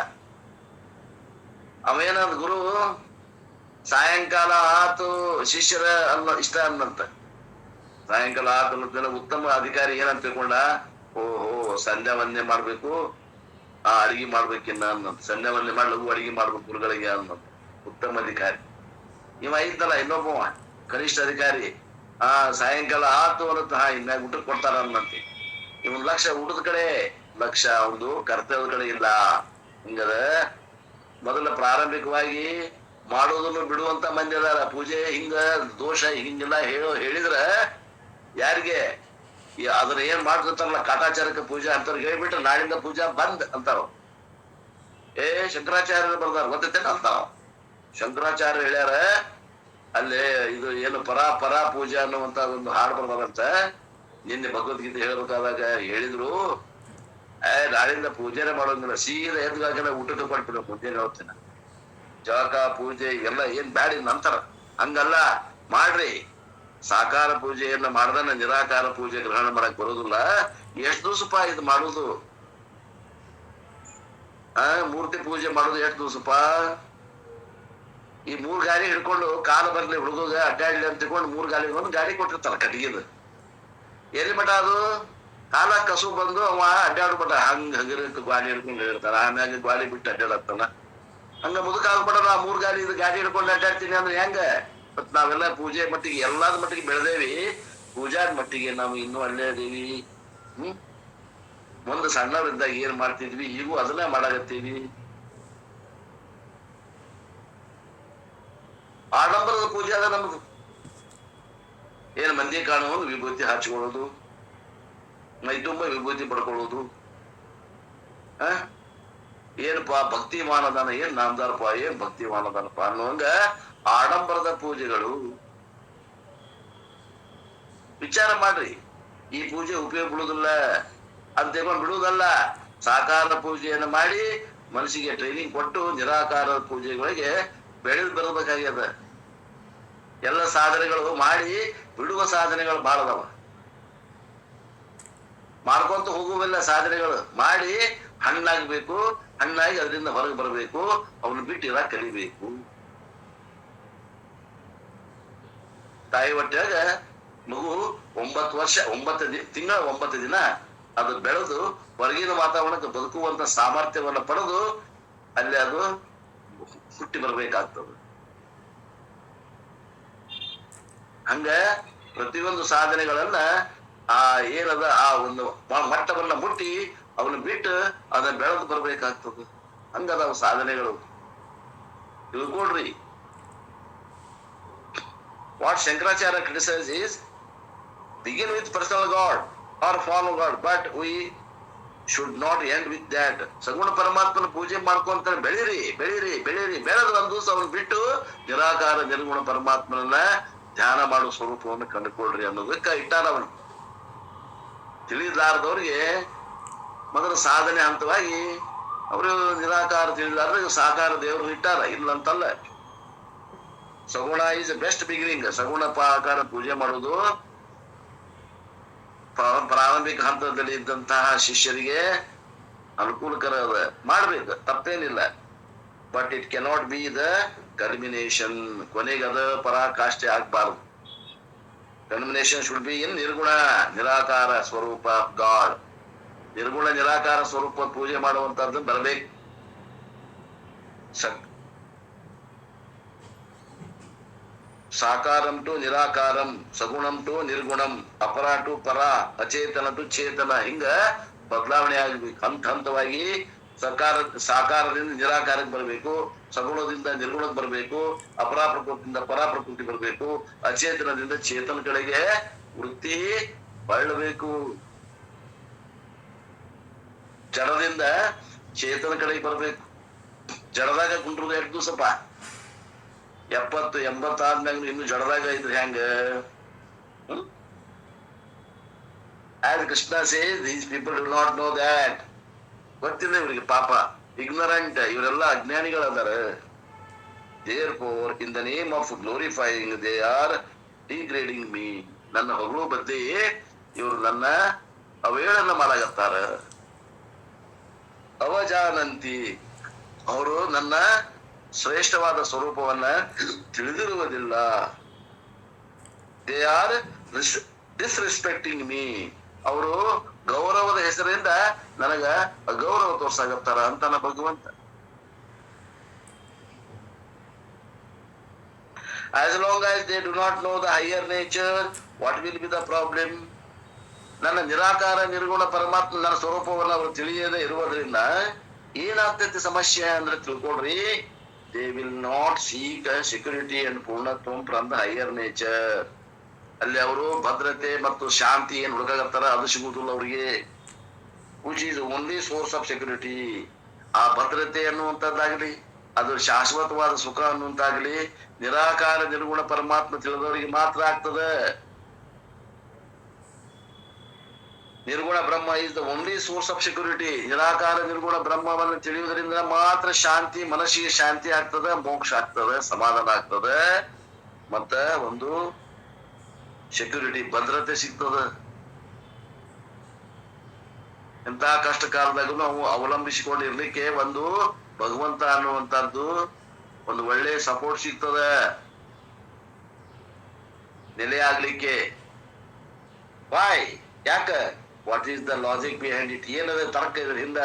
ಅವೇನಂದ ಗುರು, ಸಾಯಂಕಾಲ ಆತು ಶಿಷ್ಯರ ಇಷ್ಟ ಅನ್ನಂತ. ಸಾಯಂಕಾಲ ಆತು ಅನ್ನೋದನ್ನ ಉತ್ತಮ ಅಧಿಕಾರಿ ಏನಂತ ತಿಳ್ಕೊಂಡ, ಓಹೋ ಸಂಧ್ಯಾ ವಂದನೆ ಮಾಡ್ಬೇಕು, ಅಡಿಗೆ ಮಾಡ್ಬೇಕಿನ್ನ ಅನ್ನಂತ. ಸಂಧ್ಯಾ ವಂದನೆ ಮಾಡಿ ಲಘು ಅಡಿಗೆ ಮಾಡ್ಬೇಕು ಗುರುಗಳಿಗೆ ಅನ್ನಂತ ಉತ್ತಮ ಅಧಿಕಾರಿ. ಇವ ಇದ್ದಲ್ಲ ಇನ್ನೊಬ್ಬ ಕನಿಷ್ಠ ಅಧಿಕಾರಿ, ಸಾಯಂಕಾಲ ಆತು ಅನ್ನತ್ತ, ಇನ್ನಾಗ ಊಟಕ್ಕೆ ಕೊಡ್ತಾರ ಅನ್ನಂತೆ. ಇವನ್ ಲಕ್ಷ ಊಟದ ಕಡೆ, ಲಕ್ಷ ಒಂದು ಕರ್ತವ್ಯದ ಕಡೆ ಇಲ್ಲ. ಹಿಂಗದ ಮೊದಲ ಪ್ರಾರಂಭಿಕವಾಗಿ ಮಾಡೋದನ್ನು ಬಿಡುವಂತ ಮಂದಿ ಅದಾರ. ಪೂಜೆ ಹಿಂಗ ದೋಷ ಹಿಂಗೆಲ್ಲ ಹೇಳಿದ್ರ ಯಾರಿಗೆ ಅದನ್ನ ಏನ್ ಮಾಡ್ತಿರ್ತಾರಲ್ಲ, ಕಾಟಾಚಾರಕ್ಕೆ ಪೂಜೆ ಅಂತಾರ ಹೇಳ್ಬಿಟ್ರೆ ನಾಳಿಂದ ಪೂಜಾ ಬಂದ್ ಅಂತಾರ. ಶಂಕರಾಚಾರ್ಯರು ಬರ್ದಾರ ಗೊತ್ತೈತೇನ ಅಂತಾರ. ಶಂಕರಾಚಾರ್ಯ ಹೇಳ್ಯಾರ ಅಲ್ಲೇ, ಇದು ಏನು ಪರಾ ಪೂಜೆ ಅನ್ನುವಂತ ಒಂದು ಹಾಡು ಬರ್ದಾರಂತ. ನಿನ್ನೆ ಭಗವದ್ಗೀತೆ ಹೇಳ್ಬೇಕಾದಾಗ ಹೇಳಿದ್ರು, ನಾಳಿಂದ ಪೂಜೆನೆ ಮಾಡೋಂಗಿಲ್ಲ, ಸೀದಾ ಎದ್ಗಾಗಲ್ಲ ಊಟಕ್ಕೆ ಕೊಟ್ಬಿಡ ಮುಂಜಾನೆ ಹೇಳ್ತೇನೆ. ಜಳಕ ಪೂಜೆ ಇವೆಲ್ಲ ಏನ್ ಬ್ಯಾಡಿ ನಂತರ ಹಂಗಲ್ಲ ಮಾಡ್ರಿ. ಸಾಕಾರ ಪೂಜೆಯನ್ನ ಮಾಡ್ದಾನ ನಿರಾಕಾರ ಪೂಜೆ ಗ್ರಹಣ ಮಾಡಕ್ ಬರೋದಿಲ್ಲ. ಎಷ್ಟ್ ದಿವಸಪ್ಪ ಇದು ಮಾಡುದು? ಮೂರ್ತಿ ಪೂಜೆ ಮಾಡುದು ಎಷ್ಟ್ ದಿವಸಪ್ಪ? ಈ 3 ಗಾಡಿ ಹಿಡ್ಕೊಂಡು ಕಾಲು ಬರ್ಲಿ ಹುಡುಗ ಅಡ್ಡಾಡ್ಲಿ ಅಂತ ತಿಳ್ಕೊಂಡು 3 ಗಾಲಿ ಒಂದು ಗಾಡಿ ಕೊಟ್ಟಿರ್ತಾರ ಕಟ್ಟಿಗೆದು. ಎಲ್ಲಿ ಮಠ ಅದು? ಕಾಲ ಕಸು ಬಂದು ಅವ ಅಡ್ಡಾಡ್ಬಿಟ್ಟ, ಹಂಗಿರಕ್ಕೆ ಗಾಡಿ ಹಿಡ್ಕೊಂಡು ಹೇಳಿರ್ತಾರ. ಆಮ್ಯಾಗ ಗಾಡಿ ಬಿಟ್ಟು ಅಡ್ಡಾಡತ್ತಾನ. ಹಂಗ ಮುದುಕಾಗ್ಬಿಟ್ಟ, ನಾ 3 ಗಾಲಿ ಇದು ಗಾಡಿ ಹಿಡ್ಕೊಂಡು ಅಡ್ಡಾಡ್ತೀನಿ ಅಂದ್ರೆ ಹೆಂಗ? ಮತ್ ನಾವೆಲ್ಲ ಪೂಜೆ ಮಟ್ಟಿಗೆ ಎಲ್ಲಾದ ಮಟ್ಟಿಗೆ ಬೆಳೆದೇವಿ, ಪೂಜಾದ ಮಟ್ಟಿಗೆ ನಾವು ಇನ್ನೂ ಅಲ್ಲೇ ಅದೀವಿ. ಒಂದು ಸಣ್ಣವರಿದ್ದಾಗ ಏನ್ ಮಾಡ್ತಿದ್ವಿ, ಈಗೂ ಅದನ್ನೇ ಮಾಡಾಕತ್ತೀವಿ. ಆಡಂಬರದ ಪೂಜೆ ಅದ ನಮ್ದು. ಏನ್ ಮಂದಿ ಕಾಣುವ ವಿಭೂತಿ ಹಚ್ಕೊಳ್ಳೋದು, ಮೈ ತುಂಬ ವಿಭೂತಿ ಪಡ್ಕೊಳ್ಳೋದು. ಏನಪ್ಪಾ ಭಕ್ತಿ ಮಾನದಾನ, ಏನ್ ನಾಮದಾರಪ್ಪ, ಏನ್ ಭಕ್ತಿ ಮಾನದಾನಪ್ಪ ಅನ್ನುವಂಗ ಆಡಂಬರದ ಪೂಜೆಗಳು. ವಿಚಾರ ಮಾಡ್ರಿ, ಈ ಪೂಜೆ ಉಪಯೋಗ ಬೀಳುದಿಲ್ಲ ಅಂತ ತಿಳ್ಕೊಂಡು ಬಿಡುವುದಲ್ಲ. ಸಾಕಾರ ಪೂಜೆಯನ್ನು ಮಾಡಿ ಮನಸ್ಸಿಗೆ ಟ್ರೈನಿಂಗ್ ಕೊಟ್ಟು ನಿರಾಕಾರ ಪೂಜೆಗಳಿಗೆ ಬೆಳೆದು ಬರಬೇಕಾಗ್ಯದ. ಎಲ್ಲ ಸಾಧನೆಗಳು ಮಾಡಿ ಬಿಡುವ ಸಾಧನೆಗಳು ಬಹಳ ಅದಾವ. ಮಾಡ್ಕೊಂತ ಹೋಗುವೆಲ್ಲ ಸಾಧನೆಗಳು ಮಾಡಿ ಹಣ್ಣಾಗ್ಬೇಕು, ಹಣ್ಣಾಗಿ ಅದರಿಂದ ಹೊರಗೆ ಬರಬೇಕು, ಅವನು ಬಿಟ್ಟಿರ ಕಲಿಬೇಕು. ತಾಯಿ ಹೊಟ್ಟಾಗ ಮಗು 9 ವರ್ಷ 9 ತಿಂಗಳ 9 ದಿನ ಅದು ಬೆಳೆದು ಹೊರಗಿನ ವಾತಾವರಣಕ್ಕೆ ಬದುಕುವಂತ ಸಾಮರ್ಥ್ಯವನ್ನು ಪಡೆದು ಅಲ್ಲಿ ಅದು ಹುಟ್ಟಿ ಬರ್ಬೇಕಾಗ್ತದೆ. ಹಂಗ ಪ್ರತಿಯೊಂದು ಸಾಧನೆಗಳನ್ನ ಆ ಏನದ ಆ ಒಂದು ಮಟ್ಟವನ್ನ ಮುಟ್ಟಿ ಅವನು ಬಿಟ್ಟು ಅದನ್ನ ಬೆಳೆದು ಬರ್ಬೇಕಾಗ್ತದೆ. ಹಂಗದಾವ ಸಾಧನೆಗಳು. ತಿಳ್ಕೊಳ್ರಿ. What Shankaracharya criticise is begin with personal God or follow God, but we should not end with that. ಸಗುಣ ಪರಮಾತ್ಮನ ಪೂಜೆ ಮಾಡ್ಕೊಂತ ಬೆಳೀರಿ ಬೆಳೀರಿ ಬೆಳೀರಿ. ಬೆಳೆದ ಒಂದು ದಿವಸ ಅವನು ಬಿಟ್ಟು ನಿರಾಕಾರ ನಿರ್ಗುಣ ಪರಮಾತ್ಮನನ್ನ ಧ್ಯಾನ ಮಾಡುವ ಸ್ವರೂಪವನ್ನು ಕಂಡುಕೊಳ್ರಿ ಅನ್ನೋದಕ್ಕೆ ಇಟ್ಟಾರ ಅವನು. ತಿಳಿಲಾರದವ್ರಿಗೆ ಮೊದಲ ಸಾಧನೆ ಹಂತವಾಗಿ ಅವರು ನಿರಾಕಾರ ತಿಳಿಲಾರ್ದ ಸಾಕಾರ ದೇವರು ಇಟ್ಟಾರ, ಇಲ್ಲ ಅಂತಲ್ಲ. ಸಗುಣ ಈಸ್ ಬೆಸ್ಟ್ ಬಿಗಿನಿಂಗ್. ಸಗುಣ ಆಕಾರ ಪೂಜೆ ಮಾಡೋದು ಪ್ರಾರಂಭಿಕ ಹಂತದಲ್ಲಿ ಇದ್ದಂತಹ ಶಿಷ್ಯರಿಗೆ ಅನುಕೂಲಕರ ಅದ, ಮಾಡ್ಬೇಕು, ತಪ್ಪೇನಿಲ್ಲ. But it cannot be the culmination. ಕೊನೆಗೆ ಅದ ಪರಾಕಾಷ್ಠೆ ಆಗ್ಬಾರ್ದು. ಕಲ್ಮಿನೇಷನ್ ಶುಡ್ ಬಿ ಇನ್ ನಿರ್ಗುಣ ನಿರಾಕಾರ ಸ್ವರೂಪ ಗಾಡ್. ನಿರ್ಗುಣ ನಿರಾಕಾರ ಸ್ವರೂಪ ಪೂಜೆ ಮಾಡುವಂತದ್ದು ಬರಬೇಕು. ಸಾಕಾರಂ ಟು ನಿರಾಕಾರಂ, ಸಗುಣಂ ಟು ನಿರ್ಗುಣಂ, ಅಪರ ಟು ಪರ, ಅಚೇತನ ಟು ಚೇತನ. ಹಿಂಗ ಬದಲಾವಣೆ ಆಗ್ಬೇಕು. ಹಂತ ಹಂತವಾಗಿ ಸಾಕಾರದಿಂದ ನಿರಾಕಾರಕ್ಕೆ ಬರಬೇಕು, ಸಗುಣದಿಂದ ನಿರ್ಗುಣಕ್ಕೆ ಬರಬೇಕು, ಅಪರಾ ಪ್ರಕೃತಿಯಿಂದ ಪರಾ ಪ್ರಕೃತಿ ಬರಬೇಕು, ಅಚೇತನದಿಂದ ಚೇತನ ಕಡೆಗೆ ವೃತ್ತಿ ಬಳ್ಳಬೇಕು, ಜಡದಿಂದ ಚೇತನ ಕಡೆಗೆ ಬರ್ಬೇಕು. ಜಡದಾಗ ಕುಂಡ್ರದ 2 ದಿವಸಪ್ಪ, 70-80 ಆದ್ಮ್ಯಾಗ ಇನ್ನು ಜಡದಾಗ ಇದ್ರೆ ಹೆಂಗ? As Krishna says, these people do not know that. ಗೊತ್ತಿಲ್ಲ ಇವರಿಗೆ ಪಾಪ, ignorant. ಇವರೆಲ್ಲ ಅಜ್ಞಾನಿಗಳದಾರ. Therefore, in the name of glorifying, they are degrading me. ನನ್ನ ಹೊಗಳು ಬದ್ದಿ ಇವರು ನನ್ನ ಅವೇಳನ ಮಾಡಾಕತ್ತಾರ. ಅವಜಾನಂತಿ, ಅವರು ನನ್ನ ಶ್ರೇಷ್ಠವಾದ ಸ್ವರೂಪವನ್ನ ತಿಳಿದಿರುವುದಿಲ್ಲ. They are disrespecting me. ಅವರು ಗೌರವದ ಹೆಸರಿಂದ ನನಗ ಅಗೌರವ ತೋರ್ಸಾಗತ್ತಾರ ಅಂತಾನ ಭಗವಂತ. As long as they do not know the higher nature, what will be the problem? ನನ್ನ ನಿರಾಕಾರ ನಿರ್ಗುಣ ಪರಮಾತ್ಮ ನನ್ನ ಸ್ವರೂಪವನ್ನು ಅವರು ತಿಳಿಯದೇ ಇರುವುದರಿಂದ ಏನಾಗ್ತೈತಿ ಸಮಸ್ಯೆ ಅಂದ್ರೆ ತಿಳ್ಕೊಳ್ರಿ. They will not seek security and ಪೂರ್ಣತ್ವಂ ಫ್ರಮ್ ದ ಹೈಯರ್ ನೇಚರ್. ಅಲ್ಲಿ ಅವರು ಭದ್ರತೆ ಮತ್ತು ಶಾಂತಿ ಏನ್ ಹುಡುಕಾಗತ್ತಾರ ಅದು ಸಿಗುವುದಿಲ್ಲ ಅವರಿಗೆ. Which is only source of security. ಆ ಭದ್ರತೆ ಅನ್ನುವಂಥದ್ದಾಗ್ಲಿ, ಅದು ಶಾಶ್ವತವಾದ ಸುಖ ಅನ್ನುವಂತಾಗ್ಲಿ ನಿರಾಕಾರ ನಿರ್ಗುಣ ಪರಮಾತ್ಮ ತಿಳಿದವರಿಗೆ ಮಾತ್ರ ಆಗ್ತದೆ. ನಿರ್ಗುಣ ಬ್ರಹ್ಮ is the only source of security. ನಿರಾಕಾರ ನಿರ್ಗುಣ ಬ್ರಹ್ಮವನ್ನು ತಿಳಿಯುವುದರಿಂದ ಮಾತ್ರ ಶಾಂತಿ, ಮನಸ್ಸಿಗೆ ಶಾಂತಿ ಆಗ್ತದೆ, ಮೋಕ್ಷ ಆಗ್ತದೆ, ಸಮಾಧಾನ ಆಗ್ತದೆ, ಮತ್ತ ಒಂದು ಸೆಕ್ಯೂರಿಟಿ ಭದ್ರತೆ ಸಿಗ್ತದೆ. ಎಂತ ಕಷ್ಟ ಕಾಲದಾಗೂ ನಾವು ಅವಲಂಬಿಸಿಕೊಂಡಿರ್ಲಿಕ್ಕೆ ಒಂದು ಭಗವಂತ ಅನ್ನುವಂಥದ್ದು ಒಂದು ಒಳ್ಳೆ ಸಪೋರ್ಟ್ ಸಿಗ್ತದೆ ನೆಲೆ ಆಗ್ಲಿಕ್ಕೆ. ವಾಯ್? ಯಾಕ? What is the logic behind it? ಏನದ ತರ್ಕ ಇದರಿಂದ?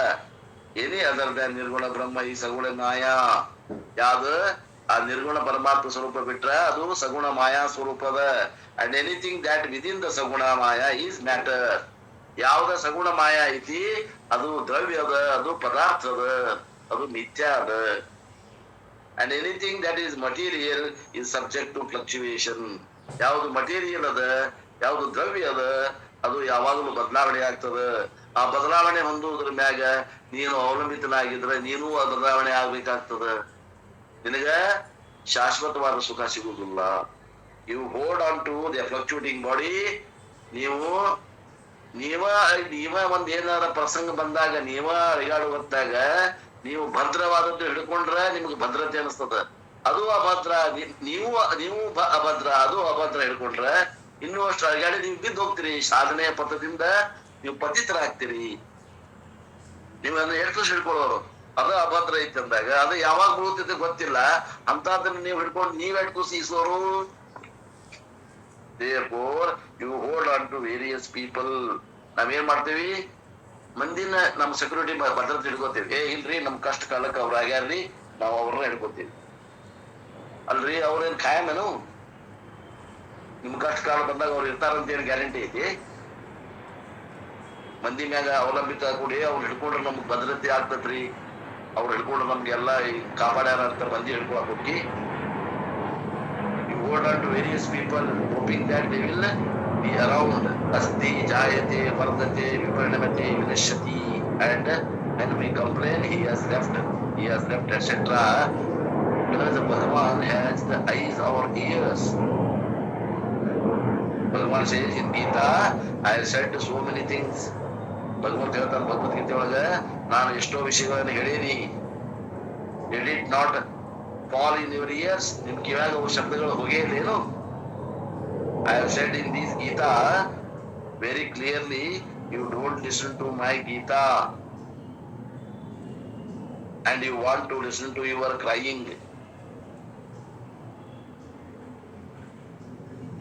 ಏನೇ ಅದರ್ ದ್ಯಾನ್ ನಿರ್ಗುಣ ಬ್ರಹ್ಮ ಈ ಸಗುಣ ಮಾಯಾ. ಯಾವ್ದು? ಆ ನಿರ್ಗುಣ ಪರಮಾತ್ಮ ಸ್ವರೂಪ ಬಿಟ್ರ ಅದು ಸಗುಣ ಮಾಯಾ ಸ್ವರೂಪದ. And anything that within the ಸಗುಣ ಮಾಯಾ ಈಸ್ ಮ್ಯಾಟರ್. ಯಾವ್ದ ಸಗುಣ ಮಾಯಾ ಐತಿ ಅದು ದ್ರವ್ಯ ಅದ, ಅದು ಪದಾರ್ಥ ಅದ, ಅದು ಮಿಥ್ಯಾ ಅದ. And anything that is material is subject to fluctuation. ಯಾವ್ದು ಮಟೀರಿಯಲ್ ಅದ, ಯಾವ್ದು ದ್ರವ್ಯ ಅದ ಅದು ಯಾವಾಗಲೂ ಬದಲಾವಣೆ ಆಗ್ತದ. ಆ ಬದಲಾವಣೆ ಹೊಂದುವುದ್ರ ಮ್ಯಾಗ ನೀನು ಅವಲಂಬಿತನಾಗಿದ್ರೆ ನೀನು ಬದಲಾವಣೆ ಆಗ್ಬೇಕಾಗ್ತದ. ನಿನಗ ಶಾಶ್ವತವಾದ ಸುಖ ಸಿಗುವುದಿಲ್ಲ. You hold on to the fluctuating body. ನೀವ ಒಂದ್ ಏನಾರ ಪ್ರಸಂಗ ಬಂದಾಗ ನೀವ ಅಳಿಗಾಡುವಂತಾಗ ನೀವು ಭದ್ರವಾದದ್ದು ಹಿಡ್ಕೊಂಡ್ರ ನಿಮ್ಗೆ ಭದ್ರತೆ ಅನಿಸ್ತದ. ಅದು ಅಭದ್ರ, ನೀವು ಅಭದ್ರ, ಅದು ಅಭದ್ರ ಹಿಡ್ಕೊಂಡ್ರ ಇನ್ನೂ ಅಷ್ಟು ಅಳಿಗಾಡಿ ನೀವು ಬಿದ್ದು ಹೋಗ್ತೀರಿ. ಸಾಧನೆಯ ಪಥದಿಂದ ನೀವು ಪತಿತರಾಗ್ತೀರಿ. ನೀವು ಅದನ್ನ ಎಷ್ಟು ಹಿಡ್ಕೊಳ್ಳೋರು ಅದು ಅಭದ್ರ ಐತಿ ಅಂದಾಗ ಅದು ಯಾವಾಗ ಬೀಳುತ್ತಿದೆ ಗೊತ್ತಿಲ್ಲ. ಅಂತದನ್ನ ನೀವು ಹಿಡ್ಕೊಂಡು ನೀವ್ ಎಟ್ಕು ಸೀಸೋರು. Therefore, you hold on to various people. ನಾವೇನ್ ಮಾಡ್ತೀವಿ, ಮಂದಿನ ನಮ್ ಸೆಕ್ಯೂರಿಟಿ ಭದ್ರತೆ ಹಿಡ್ಕೋತೀವಿ. ಇಲ್ರಿ ನಮ್ ಕಷ್ಟ ಕಾಲಕ್ಕೆ ಅವ್ರು ಆಗ್ಯಾರ್ರಿ, ನಾವು ಅವ್ರನ್ನ ಹಿಡ್ಕೋತೀವಿ. ಅಲ್ರಿ ಅವ್ರೇನ್ ಖಾಯಮೇನು? ನಿಮ್ ಕಷ್ಟ ಕಾಲ ಬಂದಾಗ ಅವ್ರು ಇರ್ತಾರಂತ ಏನ್ ಗ್ಯಾರಂಟಿ ಐತಿ? ಮಂದಿ ಮ್ಯಾಗ ಅವಲಂಬಿತ ಕೂಡಿ ಅವ್ರು ಹಿಡ್ಕೊಂಡ್ರೆ ನಮ್ಗ್ ಭದ್ರತೆ ಆಗ್ತತ್ರಿ. ಅವ್ರು ಹಿಡ್ಕೊಂಡ್ರೆ ನಮ್ಗೆಲ್ಲ ಕಾಪಾಡ್ಯಾರ ಅಂತ ಮಂದಿ ಹಿಡ್ಕೊಳಕ್ ಹೋಗಿ you hold on to various people hoping that they will be around. Asti jayate vardate viparinamate vinashyati. And when we complain he has left etc. Because Bhagavan has the eyes or ears. Bhagavan says in Gita, I have said so many things. ಭಗವಂತ ಹೇಳ್ತಾನೆ ಭಗವದ್ಗೀತೆ ಒಳಗ, ನಾನು ಎಷ್ಟೋ ವಿಷಯಗಳನ್ನ ಹೇಳೀನಿ. Did it not fall in your ears? ನಿಮ್ ಕಿವ್ಯಾಗ ಅವು ಶಬ್ದಗಳು ಹೋಗೇ ಇಲ್ಲೇನು? I have said in this Gita very clearly, you don't listen to my Gita and you want to listen to your crying.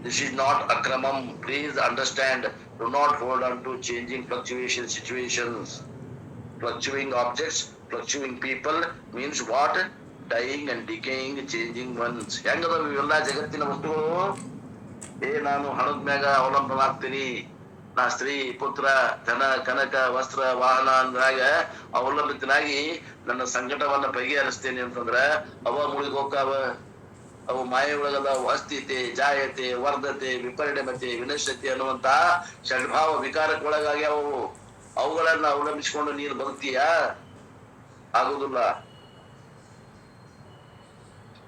This is not akramam. Please understand. Do not hold on to changing fluctuation situations. Fluctuating objects, fluctuating people means what? Dying and decaying, changing ones. ಹೆಂಗದ ಇವೆಲ್ಲ ಜಗತ್ತಿನ ವಸ್ತುಗಳು? ನಾನು ಹಣದ ಮ್ಯಾಗ ಅವಲಂಬನಾಗ್ತೀನಿ. ನಾ ಸ್ತ್ರೀ, ಪುತ್ರ, ಧನ, ಕನಕ, ವಸ್ತ್ರ, ವಾಹನ ಅಂದಾಗ ಅವಲಂಬಿತನಾಗಿ ನನ್ನ ಸಂಕಟವನ್ನ ಬಗೆಹರಿಸ್ತೇನೆ ಅಂತಂದ್ರ ಅವ ಮುಳುಗಿ ಹೋಗ್ತಾವ. ಅವು ಮಾಯೆ ಒಳಗದಾವು. ಅಸ್ಥಿತೆ, ಜಾಯತೆ, ವರ್ಧತೆ, ವಿಪರಿಣಮತೆ, ವಿನಶ್ಯತೆ ಅನ್ನುವಂತ ಷಡ್ಭಾವ ವಿಕಾರಕ್ಕೆ ಒಳಗಾಗ್ಯಾವು. ಅವುಗಳನ್ನ ಅವಲಂಬಿಸಿಕೊಂಡು ನೀನು ಬದುಕ್ತೀಯಾ? ಆಗುದಿಲ್ಲ.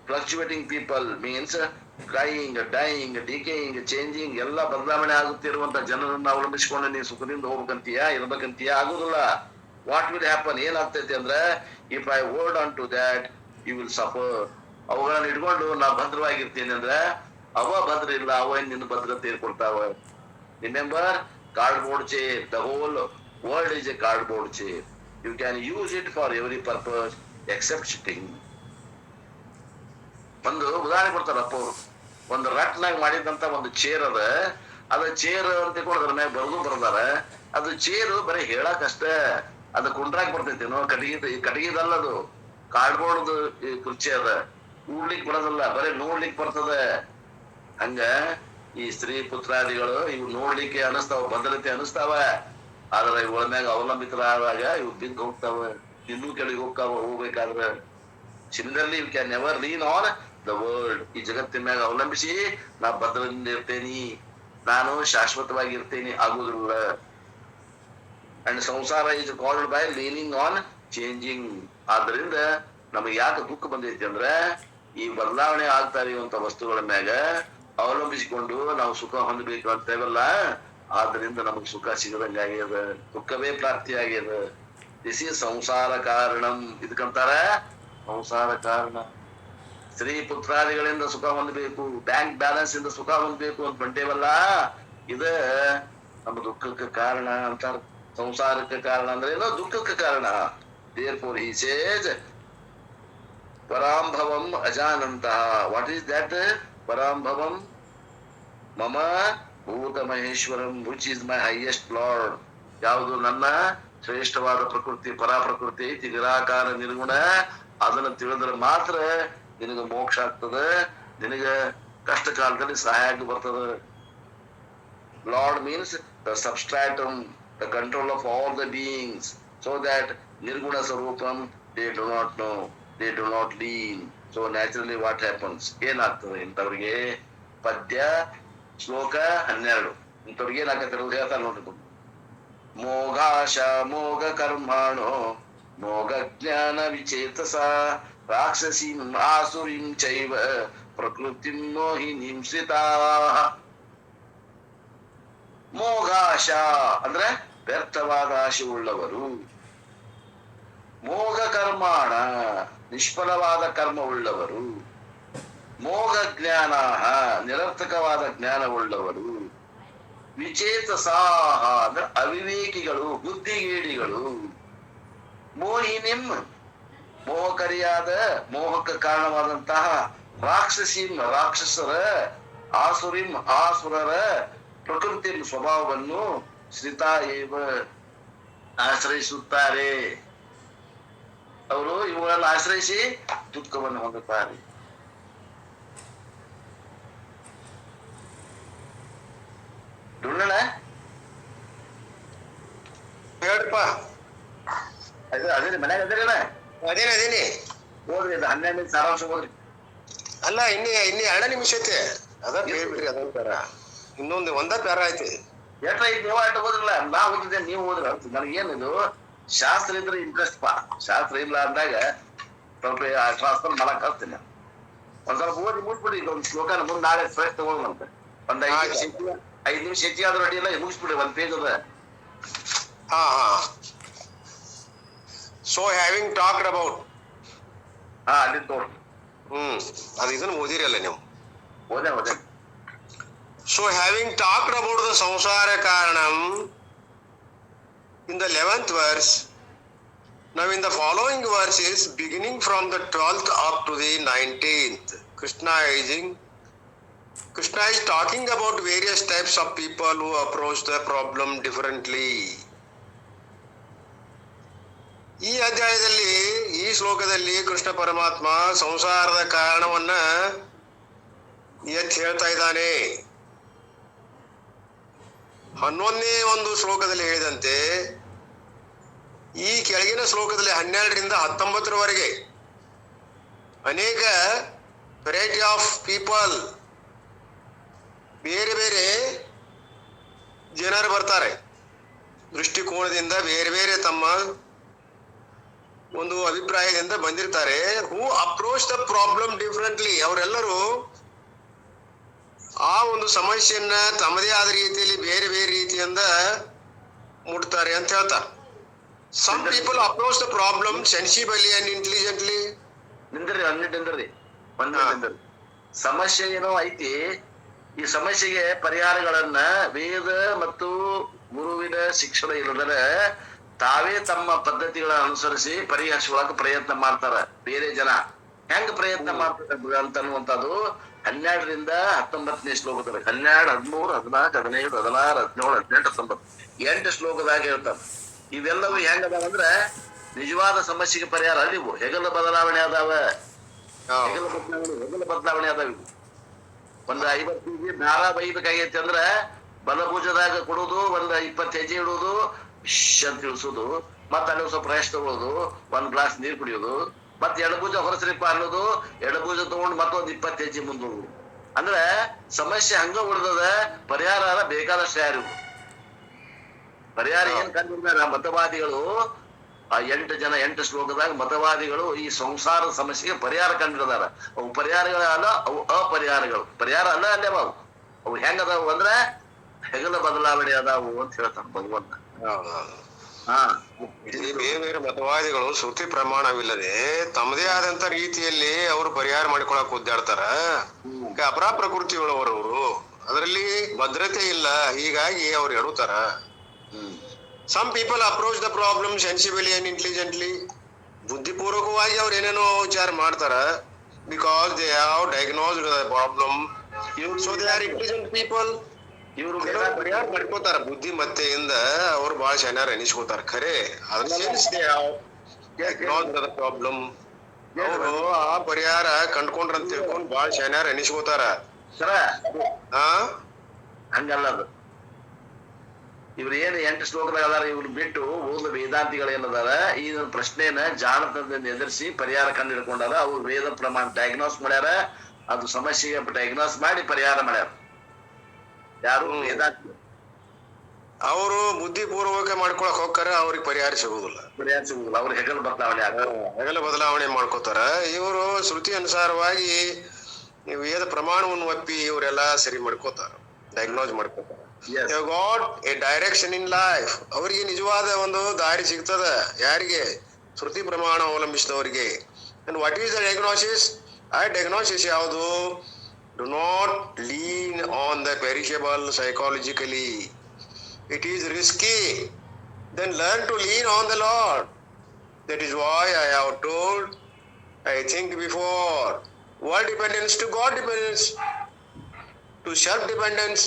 Fluctuating people means crying, dying, decaying, changing, ಎಲ್ಲ ಬದಲಾವಣೆ ಆಗುತ್ತಿರುವಂತ ಜನರನ್ನ ಅವಲಂಬಿಸಿಕೊಂಡು ನೀನು ಸುಖದಿಂದ ಹೋಗ್ಬೇಕಂತೀಯಾ, ಇರ್ಬೇಕಂತೀಯಾ? ಆಗುದಿಲ್ಲ. What will happen? ಏನಾಗ್ತೈತಿ ಅಂದ್ರೆ, if I hold on to that you will suffer. ಅವುಗಳನ್ನ ಇಟ್ಕೊಂಡು ನಾ ಭದ್ರವಾಗಿರ್ತೇನೆ ಅಂದ್ರೆ ಅವ ಭದ್ರ ಇಲ್ಲ, ಅವ ನಿನ್ನ ಭದ್ರತೆ ಕೊಡ್ತಾವ. Remember, cardboard chair, the whole world is a cardboard chair. You can use it for every purpose except sitting. ಒಂದು ಉದಾಹರಣೆ ಕೊಡ್ತಾರಪ್ಪ ಅವರು. ಒಂದು ರಟ್ನಾಗ ಮಾಡಿದಂತ ಒಂದು ಚೇರ್ ಅದ ಚೇರ್ ಅಂತ ತಿಳ್ಕೊಂಡು ಅದ್ರ ಮ್ಯಾಗ ಬರ್ದಾರ. ಅದು ಚೇರು ಬರೀ ಹೇಳಕ್ ಅಷ್ಟೇ, ಅದು ಕುಂಡ್ರಾಕ್ ಬರ್ತೈತೇನೋ? ಕಟಗಿದಲ್ಲ, ಅದು ಕಾರ್ಡ್ಬೋರ್ಡ್ ಕುರ್ಚಿ ಅದ. ಕೂಡ್ಲಿಕ್ ಬರೋದಲ್ಲ, ಬರೀ ನೋಡ್ಲಿಕ್ ಬರ್ತದ. ಹಂಗ ಈ ಸ್ತ್ರೀ ಪುತ್ರಾದಿಗಳು ಇವು ನೋಡ್ಲಿಕ್ಕೆ ಅನಿಸ್ತಾವ, ಭದ್ರತೆ ಅನಿಸ್ತಾವ. ಆದ್ರೆ ಇವುಗಳ ಮ್ಯಾಗ ಅವಲಂಬಿತರಾದಾಗ ಇವು ಬಿದ್ದು ಹೋಗ್ತಾವ, ಇನ್ನೂ ಕೆಳಗೆ ಹೋಗ್ಬೇಕಾದ್ರೆ. Similarly you can never lean on the world. ಈ ಜಗತ್ತಿನ ಮ್ಯಾಗ ಅವಲಂಬಿಸಿ ನಾ ಭದ್ರದಿಂದ ಇರ್ತೇನಿ, ನಾನು ಶಾಶ್ವತವಾಗಿ ಇರ್ತೇನಿ, ಆಗುದಿಲ್ಲ. ಅಂಡ್ ಸಂಸಾರ is called by leaning on changing. ಆದ್ರಿಂದ ನಮಗೆ ಯಾಕೆ ದುಃಖ ಬಂದೈತಿ ಅಂದ್ರೆ, ಈ ಬದಲಾವಣೆ ಆಗ್ತಾ ಇರುವಂತ ವಸ್ತುಗಳ ಮ್ಯಾಗ ಅವಲಂಬಿಸಿಕೊಂಡು ನಾವು ಸುಖ ಹೊಂದಬೇಕು ಅಂತೇವಲ್ಲ, ಆದ್ರಿಂದ ನಮಗ್ ಸುಖ ಸಿಗದಂಗಾಗ್ಯದ, ದುಃಖವೇ ಪ್ರಾಪ್ತಿಯಾಗ್ಯದ. ದಿಸ್ ಈಸ್ ಸಂಸಾರ ಕಾರಣಂ. ಇದಕ್ಕಂತಾರ ಸಂಸಾರ ಕಾರಣ. ಸ್ತ್ರೀ ಪುತ್ರಾದಿಗಳಿಂದ ಸುಖ ಹೊಂದಬೇಕು, ಬ್ಯಾಂಕ್ ಬ್ಯಾಲೆನ್ಸ್ ಇಂದ ಸುಖ ಹೊಂದಬೇಕು ಅಂತ ಬಂದೇವಲ್ಲ, ಇದ ನಮ್ಮ ದುಃಖಕ್ಕೆ ಕಾರಣ ಅಂತಾರ. ಸಂಸಾರಕ್ಕೆ ಕಾರಣ ಅಂದ್ರೆ ಏನೋ ದುಃಖಕ್ಕೆ ಕಾರಣ. Therefore he says ಪರಾಂಭವಂ ಅಜಾನಂತಹ. ವಾಟ್ ಈಸ್ ದಟ್ ಪರಾಂಭವಂ? ಮಮ ಭೂತ ಮಹೇಶ್ವರಂ which is my highest Lord. ಯಾವುದು ನನ್ನ ಶ್ರೇಷ್ಠವಾದ ಪ್ರಕೃತಿ, ಪರಾ ಪ್ರಕೃತಿ ಐತಿ, ನಿರಾಕಾರ ನಿರ್ಗುಣ. ಅದನ್ನ ತಿಳಿದ್ರೆ ಮಾತ್ರ ನಿನಗ ಮೋಕ್ಷ ಆಗ್ತದ, ನಿನಗ ಕಷ್ಟ ಕಾಲದಲ್ಲಿ ಸಹಾಯ ಆಗಿ ಬರ್ತದ. Lord means the substratum, the control of all the beings, so that nirguna sarupam they do not know, they do not lean. So naturally what happens? ಏನಾಗ್ತದೆ ಇಂಥವ್ರಿಗೆ? ಪದ್ಯ ಶ್ಲೋಕ 12. ಇಂಥವ್ರಿಗೆ ಏನಾಗತ್ತಿರೋದು ಹೇಳ್ತಾರೆ ನೋಡ್ರಿ. ಮೋಘಾಶ ಮೋಘ ಕರ್ಮಾಣೋ ಮೋಘ ಜ್ಞಾನ ವಿಚೇತಸ ರಾಕ್ಷಸೀಂ ಆಸುರೀಂ ಚೈವ ಪ್ರಕೃತಿಂ ಮೋಹಿನೀಂ ಶ್ರಿತಾ. ಮೋಘಾಶ ಅಂದ್ರೆ ವ್ಯರ್ಥವಾದ ಆಶೆ ಉಳ್ಳವರು, ಮೋಘ ಕರ್ಮಾಣ ನಿಷ್ಫಲವಾದ ಕರ್ಮ ಉಳ್ಳವರು, ಮೋಘ ಜ್ಞಾನ ನಿರರ್ಥಕವಾದ ಜ್ಞಾನವುಳ್ಳವರು, ವಿಚೇತಸಾಹ ಅಂದ್ರೆ ಅವಿವೇಕಿಗಳು ಬುದ್ಧಿಗೇಡಿಗಳು, ಮೋಹಿನಿಂ ಮೋಹಕರಿಯಾದ ಮೋಹಕ್ಕೆ ಕಾರಣವಾದಂತಹ ರಾಕ್ಷಸೀಂ ರಾಕ್ಷಸರ, ಆಸುರಿಂ ಆಸುರರ, ಪ್ರಕೃತಿ ಸ್ವಭಾವವನ್ನು ಶ್ರಿತಾ ಏವ ಆಶ್ರಯಿಸುತ್ತಾರೆ. ಅವರು ಇವುಗಳನ್ನು ಆಶ್ರಯಿಸಿ ದುಃಖವನ್ನು ಹೊಂದುತ್ತಾರೆ. ದುಳ್ಳಣ ಹೇಳ್ರಪ್ಪ. ಅದೇ ಮನ್ಯಾಗ ಅದೇನ ಅದೇನಿ ಹೋದ್ರಿ, ಅದು 12 ಸಾರಾಂಶ ಹೋದ್ರಿ. ಅಲ್ಲ ಇನ್ನೇ 2 ನಿಮಿಷ ಐತೆ, ಅದ ಹೇಳ್ಬಿಡ್ರಿ. ಅದೊಂಥರ ಇನ್ನೊಂದು ಒಂದ ಪ್ಯಾರ ಐತಿ. ಎಷ್ಟೈತಿ ನೀವು ಅಡ್ಡ ಹೋದ್ರಲ್ಲ, ನಾ ಓದಿದ್ದೆ ನೀವು ಹೋದ್ರ. ನನಗೇನಿದು ಶಾಸ್ತ್ರ ಇದ್ರೆ ಇಂಟ್ರೆಸ್ಟ್ ಪಾ. ಶಾಸ್ತ್ರ ಇಲ್ಲ ಅಂದಾಗ ಸ್ವಲ್ಪ ಶಾಸ್ತ್ರ ಮಾಡಕ್ ಕಲ್ತೀನಿ. ಒಂದ್ ಸ್ವಲ್ಪ ಓದಿ ಮುಗಿಸ್ಬಿಡಿ. ಒಂದು ಶ್ಲೋಕನ ಮುಂದೆ ನಾಳೆ ಫ್ರೆಶ್ ತಗೊಳ್ಳಂತೆ. ಒಂದ್ 5 ನಿಮಿಷ ಹೆಚ್ಚಿಗೆ ಆದ್ರೂ ಅಡ್ಡಿಲ್ಲ, ಮುಗಿಸ್ಬಿಡಿ. 1 ಪೇಜ್ ಅದ. ಹಾ. ಸೊ ಹ್ಯಾವಿಂಗ್ ಟಾಕ್ಡ್ ಅಬೌಟ್, ಅಲ್ಲಿ ತೋರಿ. ಅದು ಇದನ್ನ ಓದಿರಲ್ಲ ನೀವು? ಓದೇ. So having talked about the samsara karanam in the 11th verse, now in the following verses beginning from the 12th up to the 19th, Krishna is talking about various types of people who approach the problem differently. ಈ ಅಧ್ಯಾಯದಲ್ಲಿ, ಈ ಶ್ಲೋಕದಲ್ಲಿ ಕೃಷ್ಣ ಪರಮಾತ್ಮ ಸಂಸಾರದ ಕಾರಣವನ್ನ ಎತ್ತಿ ಹೇಳ್ತಾ ಇದ್ದಾನೆ. 11ನೇ ಒಂದು ಶ್ಲೋಕದಲ್ಲಿ ಹೇಳಿದಂತೆ ಈ ಕೆಳಗಿನ ಶ್ಲೋಕದಲ್ಲಿ 12ರಿಂದ 19ರವರೆಗೆ ಅನೇಕ ವೆರೈಟಿ ಆಫ್ ಪೀಪಲ್, ಬೇರೆ ಬೇರೆ ಜನರು ಬರ್ತಾರೆ. ದೃಷ್ಟಿಕೋನದಿಂದ ಬೇರೆ ಬೇರೆ ತಮ್ಮ ಒಂದು ಅಭಿಪ್ರಾಯದಿಂದ ಬಂದಿರ್ತಾರೆ. ಹೂ ಅಪ್ರೋಚ್ ದ ಪ್ರಾಬ್ಲಮ್ ಡಿಫ್ರೆಂಟ್ಲಿ. ಅವರೆಲ್ಲರೂ ಆ ಒಂದು ಸಮಸ್ಯೆಯನ್ನ ತಮ್ಮದೇ ಆದ ರೀತಿಯಲ್ಲಿ ಬೇರೆ ಬೇರೆ ರೀತಿಯಿಂದ ಮುಟ್ತಾರೆ ಅಂತ ಹೇಳ್ತಾರೆ. Some people approach the problem sensibly and intelligently. ನಿಂದ್ರಿ ಸಮಸ್ಯೆ ಏನೋ ಐತಿ. ಈ ಸಮಸ್ಯೆಗೆ ಪರಿಹಾರಗಳನ್ನ ವೇದ ಮತ್ತು ಗುರುವಿನ ಶಿಕ್ಷಣ ಇಲ್ಲದರೆ ತಾವೇ ತಮ್ಮ ಪದ್ಧತಿಗಳನ್ನ ಅನುಸರಿಸಿ ಪರಿಹರಿಸುವಾಗ ಪ್ರಯತ್ನ ಮಾಡ್ತಾರ. ಬೇರೆ ಜನ ಹೆಂಗ್ ಪ್ರಯತ್ನ ಮಾಡ್ತಾರೆ ಅಂತ ಅನ್ನುವಂಥದ್ದು 12ರಿಂದ 19ನೇ ಶ್ಲೋಕದಲ್ಲಿ 12, 13, 14, 15, 16, 17, 18, 19 8 ಶ್ಲೋಕದಾಗ ಹೇಳ್ತಾರೆ. ಇವೆಲ್ಲವೂ ಹೆಂಗದಾವಂದ್ರ ನಿಜವಾದ ಸಮಸ್ಯೆಗೆ ಪರಿಹಾರ ಅಲ್ಲಿವು. ಹೆಗಲ ಬದಲಾವಣೆ ಅದಾವ. ಹೆಗಲ ಬದಲಾವಣೆ ಅದಾವ. ಇವು ಒಂದು 50 kg ದಾರ ಬೈಬೇಕಾಗೈತಿ ಅಂದ್ರ ಬಲಭುಜದಾಗ ಕೊಡುದು, ಒಂದ್ 20 ಹೆಜ್ಜೆ ಇಡುದು, ಅಂತ ತಿಳಿಸೋದು, ಮತ್ತ ಅಲ್ಲಿ ಸ್ವಲ್ಪ ರೆಸ್ಟ್ ತಗೊಳ್ಳೋದು, 1 ಗ್ಲಾಸ್ ನೀರು ಕುಡಿಯೋದು, ಮತ್ ಎಡಭುಜ ಹೊರಸರಿಪ ಅನ್ನೋದು, ಎಡಭುಜ ತಗೊಂಡು ಮತ್ತೊಂದ್ 20 ಹೆಜ್ಜೆ ಮುಂದೋಗುದು. ಅಂದ್ರೆ ಸಮಸ್ಯೆ ಹಂಗ ಉಳಿದದ. ಪರಿಹಾರ ಬೇಕಾದಷ್ಟು ಯಾರು ಪರಿಹಾರ ಏನ್ ಕಂಡಿದ್ದಾರೆ ಮತವಾದಿಗಳು. ಆ 8 ಶ್ಲೋಕದಾಗ ಮತವಾದಿಗಳು ಈ ಸಂಸಾರದ ಸಮಸ್ಯೆಗೆ ಪರಿಹಾರ ಕಂಡಿರ್ದಾರ. ಅವು ಪರಿಹಾರಗಳಲ್ಲ, ಅವು ಅಪರಿಹಾರಗಳು. ಪರಿಹಾರ ಅಲ್ಲ ಅಲ್ಲೇ ಅವು ಹೆಂಗದಾವು ಅಂದ್ರ ಹೆಗಲ ಬದಲಾವಣೆ ಅದಾವು ಅಂತ ಹೇಳ್ತಾನ ಭಗವಂತ. ಇಲ್ಲಿ ಬೇರೆ ಬೇರೆ ಮತವಾದಿಗಳು ಶ್ರುತಿ ಪ್ರಮಾಣವಿಲ್ಲದೆ ತಮ್ಮದೇ ಆದಂತ ರೀತಿಯಲ್ಲಿ ಅವರು ಪರಿಹಾರ ಮಾಡಿಕೊಳಕ್ ಒದ್ದಾಡ್ತಾರ. ಅಪರಾ ಪ್ರಕೃತಿಗಳವರು, ಅದರಲ್ಲಿ ಭದ್ರತೆ ಇಲ್ಲ. ಹೀಗಾಗಿ ಅವ್ರು ಎಡುತ್ತಾರ. Some people approach the problem sensibly and intelligently. ಬುದ್ಧಿಪೂರ್ವಕವಾಗಿ ಅವ್ರು ಏನೇನೋ ವಿಚಾರ ಮಾಡ್ತಾರ. Because they have diagnosed the problem, so they are intelligent people. ಇವ್ರು ಪರಿಹಾರ ಮಾಡ್ಕೋತಾರ ಬುದ್ಧಿಮತ್ತೆಯಿಂದ. ಅವ್ರು ಬಹಳ ಚೆನ್ನಾಗಿ ಎನಿಸ್ಕೋತಾರ. ಖರೆ ಅದ್ರ sense they have diagnosed the problem. ಅವರು ಆ ಪರಿಹಾರ ಕಂಡ್ಕೊಂಡ್ರಂತ ತಿಳ್ಕೊಂಡು ಬಹಳ ಚೆನ್ನಾಗಿ ಎನಿಸ್ಕೋತಾರ. ಹಂಗಲ್ಲ ಅದು. ಇವ್ರು ಏನು 8 ಶ್ಲೋಕದಾಗ ಅದಾರ, ಇವ್ರು ಬಿಟ್ಟು ಓದ ವೇದಾಂತಿಗಳು ಏನದಾರ ಈ ಪ್ರಶ್ನೆನ ಜಾಣತನದಿಂದ ಎದುರಿಸಿ ಪರಿಹಾರ ಕಂಡು ಹಿಡ್ಕೊಂಡಾರ. ಅವ್ರು ವೇದ ಪ್ರಮಾಣ ಡಯಾಗ್ನೋಸ್ ಮಾಡ್ಯಾರ. ಅದು ಸಮಸ್ಯೆಗೆ ಡಯಾಗ್ನೋಸ್ ಮಾಡಿ ಪರಿಹಾರ ಮಾಡ್ಯಾರ. ಯಾರು ವೇದಾಂತಿ. ಅವರು ಬುದ್ಧಿಪೂರ್ವಕ ಮಾಡ್ಕೊಳಕ್ ಹೋಗ್ತಾರ, ಅವ್ರಿಗೆ ಪರಿಹಾರ ಸಿಗುದಿಲ್ಲ. ಅವ್ರ ಹೆಗಲ್ ಬದಲಾವಣೆ ಹೆಗಲ ಬದಲಾವಣೆ ಮಾಡ್ಕೋತಾರ. ಇವರು ಶ್ರುತಿ ಅನುಸಾರವಾಗಿ ವೇದ ಪ್ರಮಾಣವನ್ನು ಒಪ್ಪಿ ಇವರೆಲ್ಲ ಸರಿ ಮಾಡ್ಕೋತಾರ, ಡಯಾಗ್ನೋಸ್ ಮಾಡ್ಕೋತಾರ. Got a direction in life. ಅವರಿಗೆ ನಿಜವಾದ ಒಂದು ದಾರಿ ಸಿಗ್ತದ. ಯಾರಿಗೆ? ಶ್ರುತಿ ಪ್ರಮಾಣ ಅವಲಂಬಿಸಿದವರಿಗೆ. And what is the diagnosis? ಆ ಡಯಾಗ್ನೋಸಿಸ್ ಯಾವುದು? Do not lean on the perishable psychologically. It is risky. Then learn to lean on the Lord. That is why I have told, I think before, world dependence to God dependence, to self dependence.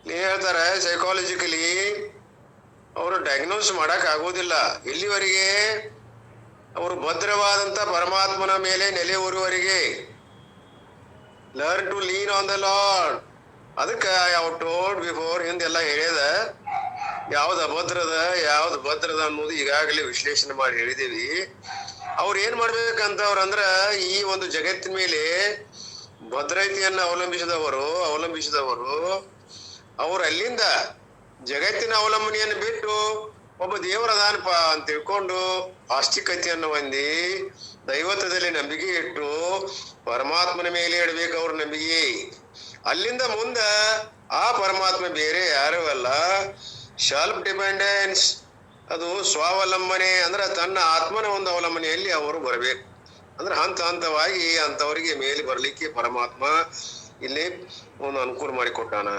ಹೇಳ್ತಾರೆ psychologically ಅವರು diagnose ಮಾಡಕ್ ಆಗೋದಿಲ್ಲ. ಎಲ್ಲಿವರೆಗೆ? ಅವರು ಭದ್ರವಾದಂತ ಪರಮಾತ್ಮನ ಮೇಲೆ ನೆಲೆ ಊರುವರೆಗೆ. Learn to lean on the Lord. ಅದಕ್ಕೆ ಯಾವ ಟೋಲ್ಡ್ ಬಿಫೋರ್, ಹಿಂದೆಲ್ಲ ಹೇಳಿದ ಯಾವ್ದು ಅಭದ್ರದ ಯಾವ್ದು ಭದ್ರದ ಅನ್ನೋದು ಈಗಾಗಲೇ ವಿಶ್ಲೇಷಣೆ ಮಾಡಿ ಹೇಳಿದೀವಿ. ಅವ್ರು ಏನ್ ಮಾಡ್ಬೇಕಂತವ್ರಂದ್ರ, ಈ ಒಂದು ಜಗತ್ತಿನ ಮೇಲೆ ಭದ್ರತೆಯನ್ನ ಅವಲಂಬಿಸಿದವರು ಅವ್ರು ಅಲ್ಲಿಂದ ಜಗತ್ತಿನ ಅವಲಂಬನೆಯನ್ನು ಬಿಟ್ಟು ಒಬ್ಬ ದೇವರದಾನಪ್ಪ ಅಂತ ತಿಳ್ಕೊಂಡು ಆಸ್ತಿಕತೆಯನ್ನು ಹೊಂದಿ ದೈವತ್ವದಲ್ಲಿ ನಂಬಿಕೆ ಇಟ್ಟು ಪರಮಾತ್ಮನ ಮೇಲೆ ಇಡ್ಬೇಕು ಅವ್ರ ನಂಬಿಕೆ. ಅಲ್ಲಿಂದ ಮುಂದ ಆ ಪರಮಾತ್ಮ ಬೇರೆ ಯಾರು ಅಲ್ಲ, ಸೆಲ್ಫ್ ಡಿಪೆಂಡೆನ್ಸ್, ಅದು ಸ್ವಾವಲಂಬನೆ. ಅಂದ್ರೆ ತನ್ನ ಆತ್ಮನ ಒಂದು ಅವಲಂಬನೆಯಲ್ಲಿ ಅವರು ಬರಬೇಕು. ಅಂದ್ರೆ ಹಂತ ಹಂತವಾಗಿ ಅಂತವರಿಗೆ ಮೇಲೆ ಬರ್ಲಿಕ್ಕೆ ಪರಮಾತ್ಮ ಇಲ್ಲಿ ಒಂದು ಅನುಕೂಲ ಮಾಡಿಕೊಟ್ಟಾನ.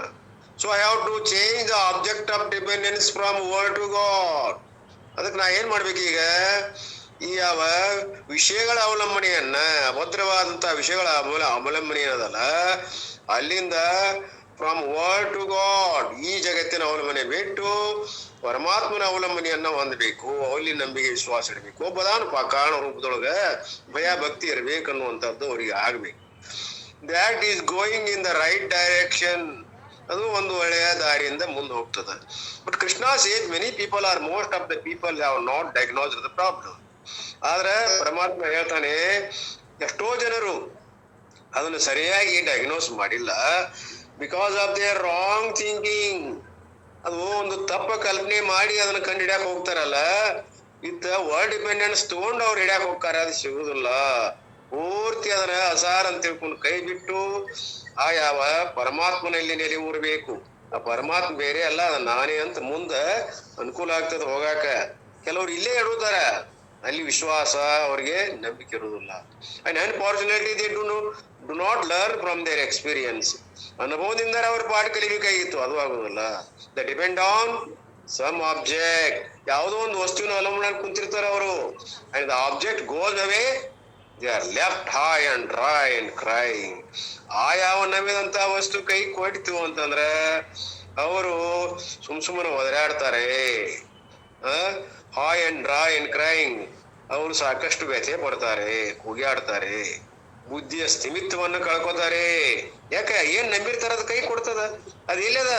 So I have to change the object of dependence from world to God. ಅದಕ್ಕೆ ನಾ ಏನ್ ಮಾಡ್ಬೇಕೀಗ? ಈ ಯಾವ ವಿಷಯಗಳ ಅವಲಂಬನೆಯನ್ನ, ಅಭದ್ರವಾದಂತ ವಿಷಯಗಳ ಅವಲಂಬನೆ ಏನದಲ್ಲ, ಅಲ್ಲಿಂದ ಫ್ರಮ್ ವರ್ಡ್ ಟು ಗಾಡ್, ಈ ಜಗತ್ತಿನ ಅವಲಂಬನೆ ಬಿಟ್ಟು ಪರಮಾತ್ಮನ ಅವಲಂಬನೆಯನ್ನ ಹೊಂದಬೇಕು. ಅಲ್ಲಿ ನಂಬಿಕೆ ವಿಶ್ವಾಸ ಇಡಬೇಕು. ಒಬ್ಬದಾನಪ್ಪ ಕಾರಣ ರೂಪದೊಳಗ ಭಯ ಭಕ್ತಿ ಇರ್ಬೇಕನ್ನುವಂಥದ್ದು ಅವ್ರಿಗೆ ಆಗ್ಬೇಕು. That is going in the right direction. ಅದು ಒಂದು ಒಳ್ಳೆಯ ದಾರಿಯಿಂದ ಮುಂದೆ ಹೋಗ್ತದೆ. But Krishna says many people are most of the people have not diagnosed the problem. ಆದ್ರೆ ಪರಮಾತ್ಮ ಹೇಳ್ತಾನೆ, ಎಷ್ಟೋ ಜನರು ಅದನ್ನು ಸರಿಯಾಗಿ ಡಯಾಗ್ನೋಸ್ ಮಾಡಿಲ್ಲ. Because of their wrong thinking. ಅದು ಒಂದು ತಪ್ಪ ಕಲ್ಪನೆ ಮಾಡಿ ಅದನ್ನ ಕಂಡು ಹಿಡ್ಯಾಕ ಹೋಗ್ತಾರಲ್ಲ, ಇತ್ತ ವರ್ಲ್ಡ್ ಡಿಪೆಂಡೆನ್ಸ್ ತಗೊಂಡು ಅವ್ರು ಹಿಡ್ಯಾಕ ಹೋಗ್ತಾರೆ, ಅದು ಸಿಗುದಿಲ್ಲ. ಪೂರ್ತಿ ಅದನ್ನ ಅಸಾರ್ ಅಂತ ತಿಳ್ಕೊಂಡು ಕೈ ಬಿಟ್ಟು ಆ ಯಾವ ಪರಮಾತ್ಮನಲ್ಲಿ ನೆಲೆ ಊರಬೇಕು. ಆ ಪರಮಾತ್ಮ ಬೇರೆ ಅಲ್ಲ, ಅದ ನಾನೇ ಅಂತ ಮುಂದ ಅನುಕೂಲ ಆಗ್ತದ ಹೋಗಾಕ. ಕೆಲವ್ರು ಇಲ್ಲೇ ಇಡುತ್ತಾರ, ಅಲ್ಲಿ ವಿಶ್ವಾಸ ಅವ್ರಿಗೆ ನಂಬಿಕೆ ಇರುವುದಿಲ್ಲ. And unfortunately they do not learn from their experience. ಅನುಭವದಿಂದ ಅವ್ರ ಪಾಠ ಕಲಿಬೇಕಾಗಿತ್ತು, ಅದು ಆಗುದಿಲ್ಲ. They depend on some object. ಯಾವುದೋ ಒಂದು ವಸ್ತುವಿನ ಅವಲಂಬನೆ ಕುಂತಿರ್ತಾರ ಅವರು. And the object goes away, they are left high and dry and crying. ಆ ಯಾವ ನಮ್ಮಿದಂತ ವಸ್ತು ಕೈ ಕೊಟ್ಟಿತು ಅಂತಂದ್ರೆ ಅವರು ಸುಮ್ಮನೆ ಒದರಾಡ್ತಾರೆ. High and dry and crying. ಅವರು ಸಾಕಷ್ಟು ವ್ಯಥೆ ಪಡ್ತಾರೆ, ಕೂಗ್ಯಾಡ್ತಾರೆ, ಬುದ್ಧಿಯ ಸ್ಥಿಮಿತ್ವವನ್ನು ಕಳ್ಕೊತಾರೆ. ಯಾಕೆ? ಏನ್ ನಂಬಿರ್ತಾರ ಅದು ಕೈ ಕೊಡ್ತದ? ಅದು ಎಲ್ಲದ?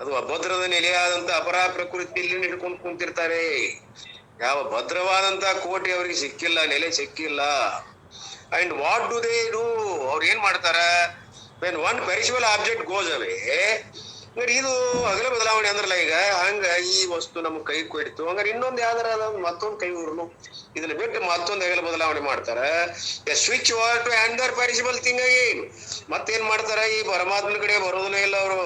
ಅದು ಅಭದ್ರದ ನೆಲೆಯಾದಂತ ಅಪರ ಪ್ರಕೃತಿಯಲ್ಲಿ ಹಿಡ್ಕೊಂಡು ಕುಂತಿರ್ತಾರೆ. ಯಾವ ಭದ್ರವಾದಂತ ಕೋಟೆ ಅವ್ರಿಗೆ ಸಿಕ್ಕಿಲ್ಲ, ನೆಲೆ ಸಿಕ್ಕಿಲ್ಲ. And what do they do? ಅವ್ರು ಏನ್ ಮಾಡ್ತಾರ? When one perishable object goes ಅವೇ, ಇದು ಅಗಲ ಬದಲಾವಣೆ ಅಂದ್ರಲ್ಲ. ಈಗ ಹಂಗ ಈ ವಸ್ತು ನಮ್ ಕೈ ಕೊಯ್ತು, ಹಂಗಾರೆ ಇನ್ನೊಂದ್ ಯಾವ್ದಾರ ಮತ್ತೊಂದ್ ಕೈ ಊರ್ನು ಇದನ್ನ ಬಿಟ್ಟು ಮತ್ತೊಂದ್ ಅಗಲ ಬದಲಾವಣೆ ಮಾಡ್ತಾರ. ಸ್ವಿಚ್ ಓವರ್ ಟು ಅಂದರ್ ಪೆರಿಷಬಲ್ ಥಿಂಗ್ ಅಗೇನ್. ಮತ್ತೇನ್ ಮಾಡ್ತಾರ? ಈ ಪರಮಾತ್ಮನ ಕಡೆ ಬರೋದನೇ ಇಲ್ಲ ಅವರು.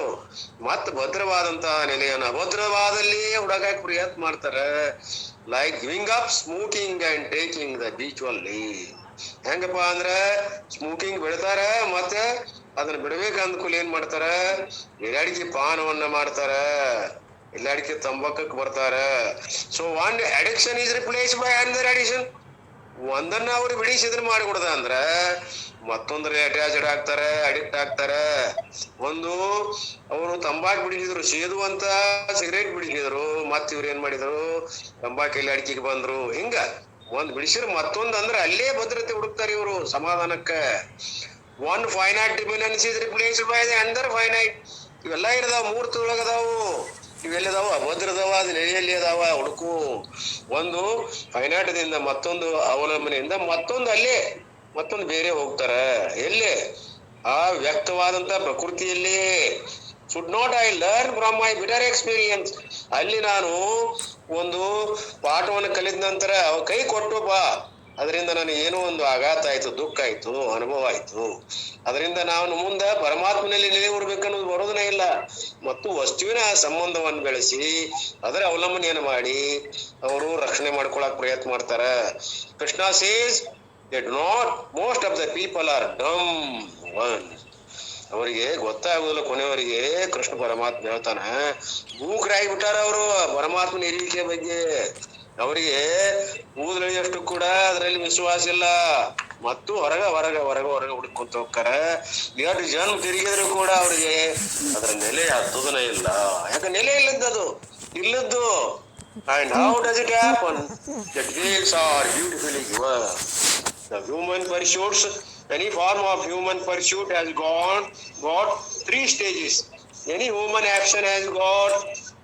ಮತ್ ಭದ್ರವಾದಂತ ನೆಲೆಯನ್ನ ಅಭದ್ರವಾದಲ್ಲಿ ಹುಡುಗಾಕ್ ಪ್ರಯತ್ನ ಮಾಡ್ತಾರ. Like giving up smoking and taking the habitual leave. ಹೆಂಗಪ್ಪ ಅಂದ್ರ ಸ್ಮೋಕಿಂಗ್ ಬಿಡ್ತಾರ, ಮತ್ತೆ ಅದನ್ನ ಬಿಡ್ಬೇಕ ಅಂದ್ಕೂಲ ಏನ್ ಮಾಡ್ತಾರ? ಎಲ್ಲಾಡಿಕೆ ಪಾನವನ್ನ ಮಾಡ್ತಾರ, ಎಲ್ಲಾಡಿಕೆ ತಂಬಾಕಕ್ ಬರ್ತಾರ. So one addiction is replace by another addiction. ಒಂದನ್ನ ಅವ್ರು ಬಿಡಿಸಿದ್ರೆ ಮಾಡಿಕೊಡ್ದ ಅಂದ್ರ ಮತ್ತೊಂದ್ರೆ ಅಟ್ಯಾಚ್ಡ್ ಆಗ್ತಾರ, ಅಡಿಕ್ಟ್ ಆಗ್ತಾರ. ಒಂದು ಅವರು ತಂಬಾಕ್ ಬಿಡಿಸಿದ್ರು, ಸೇದುವಂತ ಸಿಗರೇಟ್ ಬಿಡಿಸಿದ್ರು, ಮತ್ ಇವ್ರು ಏನ್ ಮಾಡಿದ್ರು? ತಂಬಾಕಲ್ಲಿ ಅಡಿಕೆಗೆ ಬಂದ್ರು. ಹಿಂಗ ಒಂದ್ ಬಿಡಿಸಿದ್ರೆ ಮತ್ತೊಂದ್ ಅಂದ್ರೆ ಅಲ್ಲೇ ಭದ್ರತೆ ಹುಡುಕ್ತಾರೆ ಇವರು ಸಮಾಧಾನಕ್ಕ. One finite dependence is replaced by the under finite. ಇವೆಲ್ಲ ಇರದಾವ, ಮೂರ್ತೊಳಗದಾವು. ಇವೆಲ್ಲದಾವ ಅಭದ್ರದವ, ಅದು ನೆಲೆಯಲ್ಲಿ ಅದಾವ. ಹುಡುಕು ಒಂದು ಫೈನೈಟ್ದಿಂದ ಮತ್ತೊಂದು ಅವಲಂಬನೆಯಿಂದ ಮತ್ತೊಂದು ಅಲ್ಲೇ ಮತ್ತೊಂದು ಬೇರೆ ಹೋಗ್ತಾರ. ಎಲ್ಲೇ? ಆ ವ್ಯಕ್ತವಾದಂತ ಪ್ರಕೃತಿಯಲ್ಲಿ should not I learn from my bitter experience? ಅಲ್ಲಿ ನಾನು ಒಂದು ಪಾಠವನ್ನು ಕಲಿದ ನಂತರ ಅವ ಕೈ ಕೊಟ್ಟುಪ್ಪ, ಅದರಿಂದ ನನಗೆ ಏನೋ ಒಂದು ಆಘಾತ ಆಯ್ತು, ದುಃಖ ಆಯ್ತು, ಅನುಭವ ಆಯ್ತು, ಅದರಿಂದ ನಾನು ಮುಂದೆ ಪರಮಾತ್ಮನಲ್ಲಿ ನೆಲೆ ಊರ್ಬೇಕನ್ನೋದು ಬರೋದನೇ ಇಲ್ಲ. ಮತ್ತು ವಸ್ತುವಿನ ಸಂಬಂಧವನ್ನು ಬೆಳೆಸಿ ಅದರ ಅವಲಂಬನೆಯನ್ನು ಮಾಡಿ ಅವರು ರಕ್ಷಣೆ ಮಾಡ್ಕೊಳಕ್ ಪ್ರಯತ್ನ ಮಾಡ್ತಾರ. Krishna says that not most of the people are dumb ones. ಅವರಿಗೆ ಗೊತ್ತಾಗುದಿಲ್ಲ ಕೊನೆಯವರಿಗೆ. ಕೃಷ್ಣ ಪರಮಾತ್ಮ ಹೇಳ್ತಾನ, ಮೂಕರಾಗಿ ಬಿಟ್ಟಾರ ಅವರು ಪರಮಾತ್ಮನ ಇರುವಿಕೆ ಬಗ್ಗೆ. ಅವರಿಗೆ ಕೂದಲಳಿಯಷ್ಟು ಕೂಡ ಅದರಲ್ಲಿ ವಿಶ್ವಾಸ ಇಲ್ಲ, ಮತ್ತು ಹೊರಗ ಹೊರಗ ಹೊರಗ ಹೊರಗ ಹುಡುಕೊಂತ ಹೋಗ್ತಾರ. ಎರಡು ಜನ್ಮ ತಿರುಗಿದ್ರು ಕೂಡ ಅವ್ರಿಗೆ ಅದರ ನೆಲೆ ಹತ್ತುದನೇ ಇಲ್ಲ. ಯಾಕೆ ನೆಲೆ ಇಲ್ಲದ್ದು, ಇಲ್ಲದ್ದು. And how does it happen? The details are beautifully given. The human pursuits, any form of human pursuit has got 3 stages. Any human action has got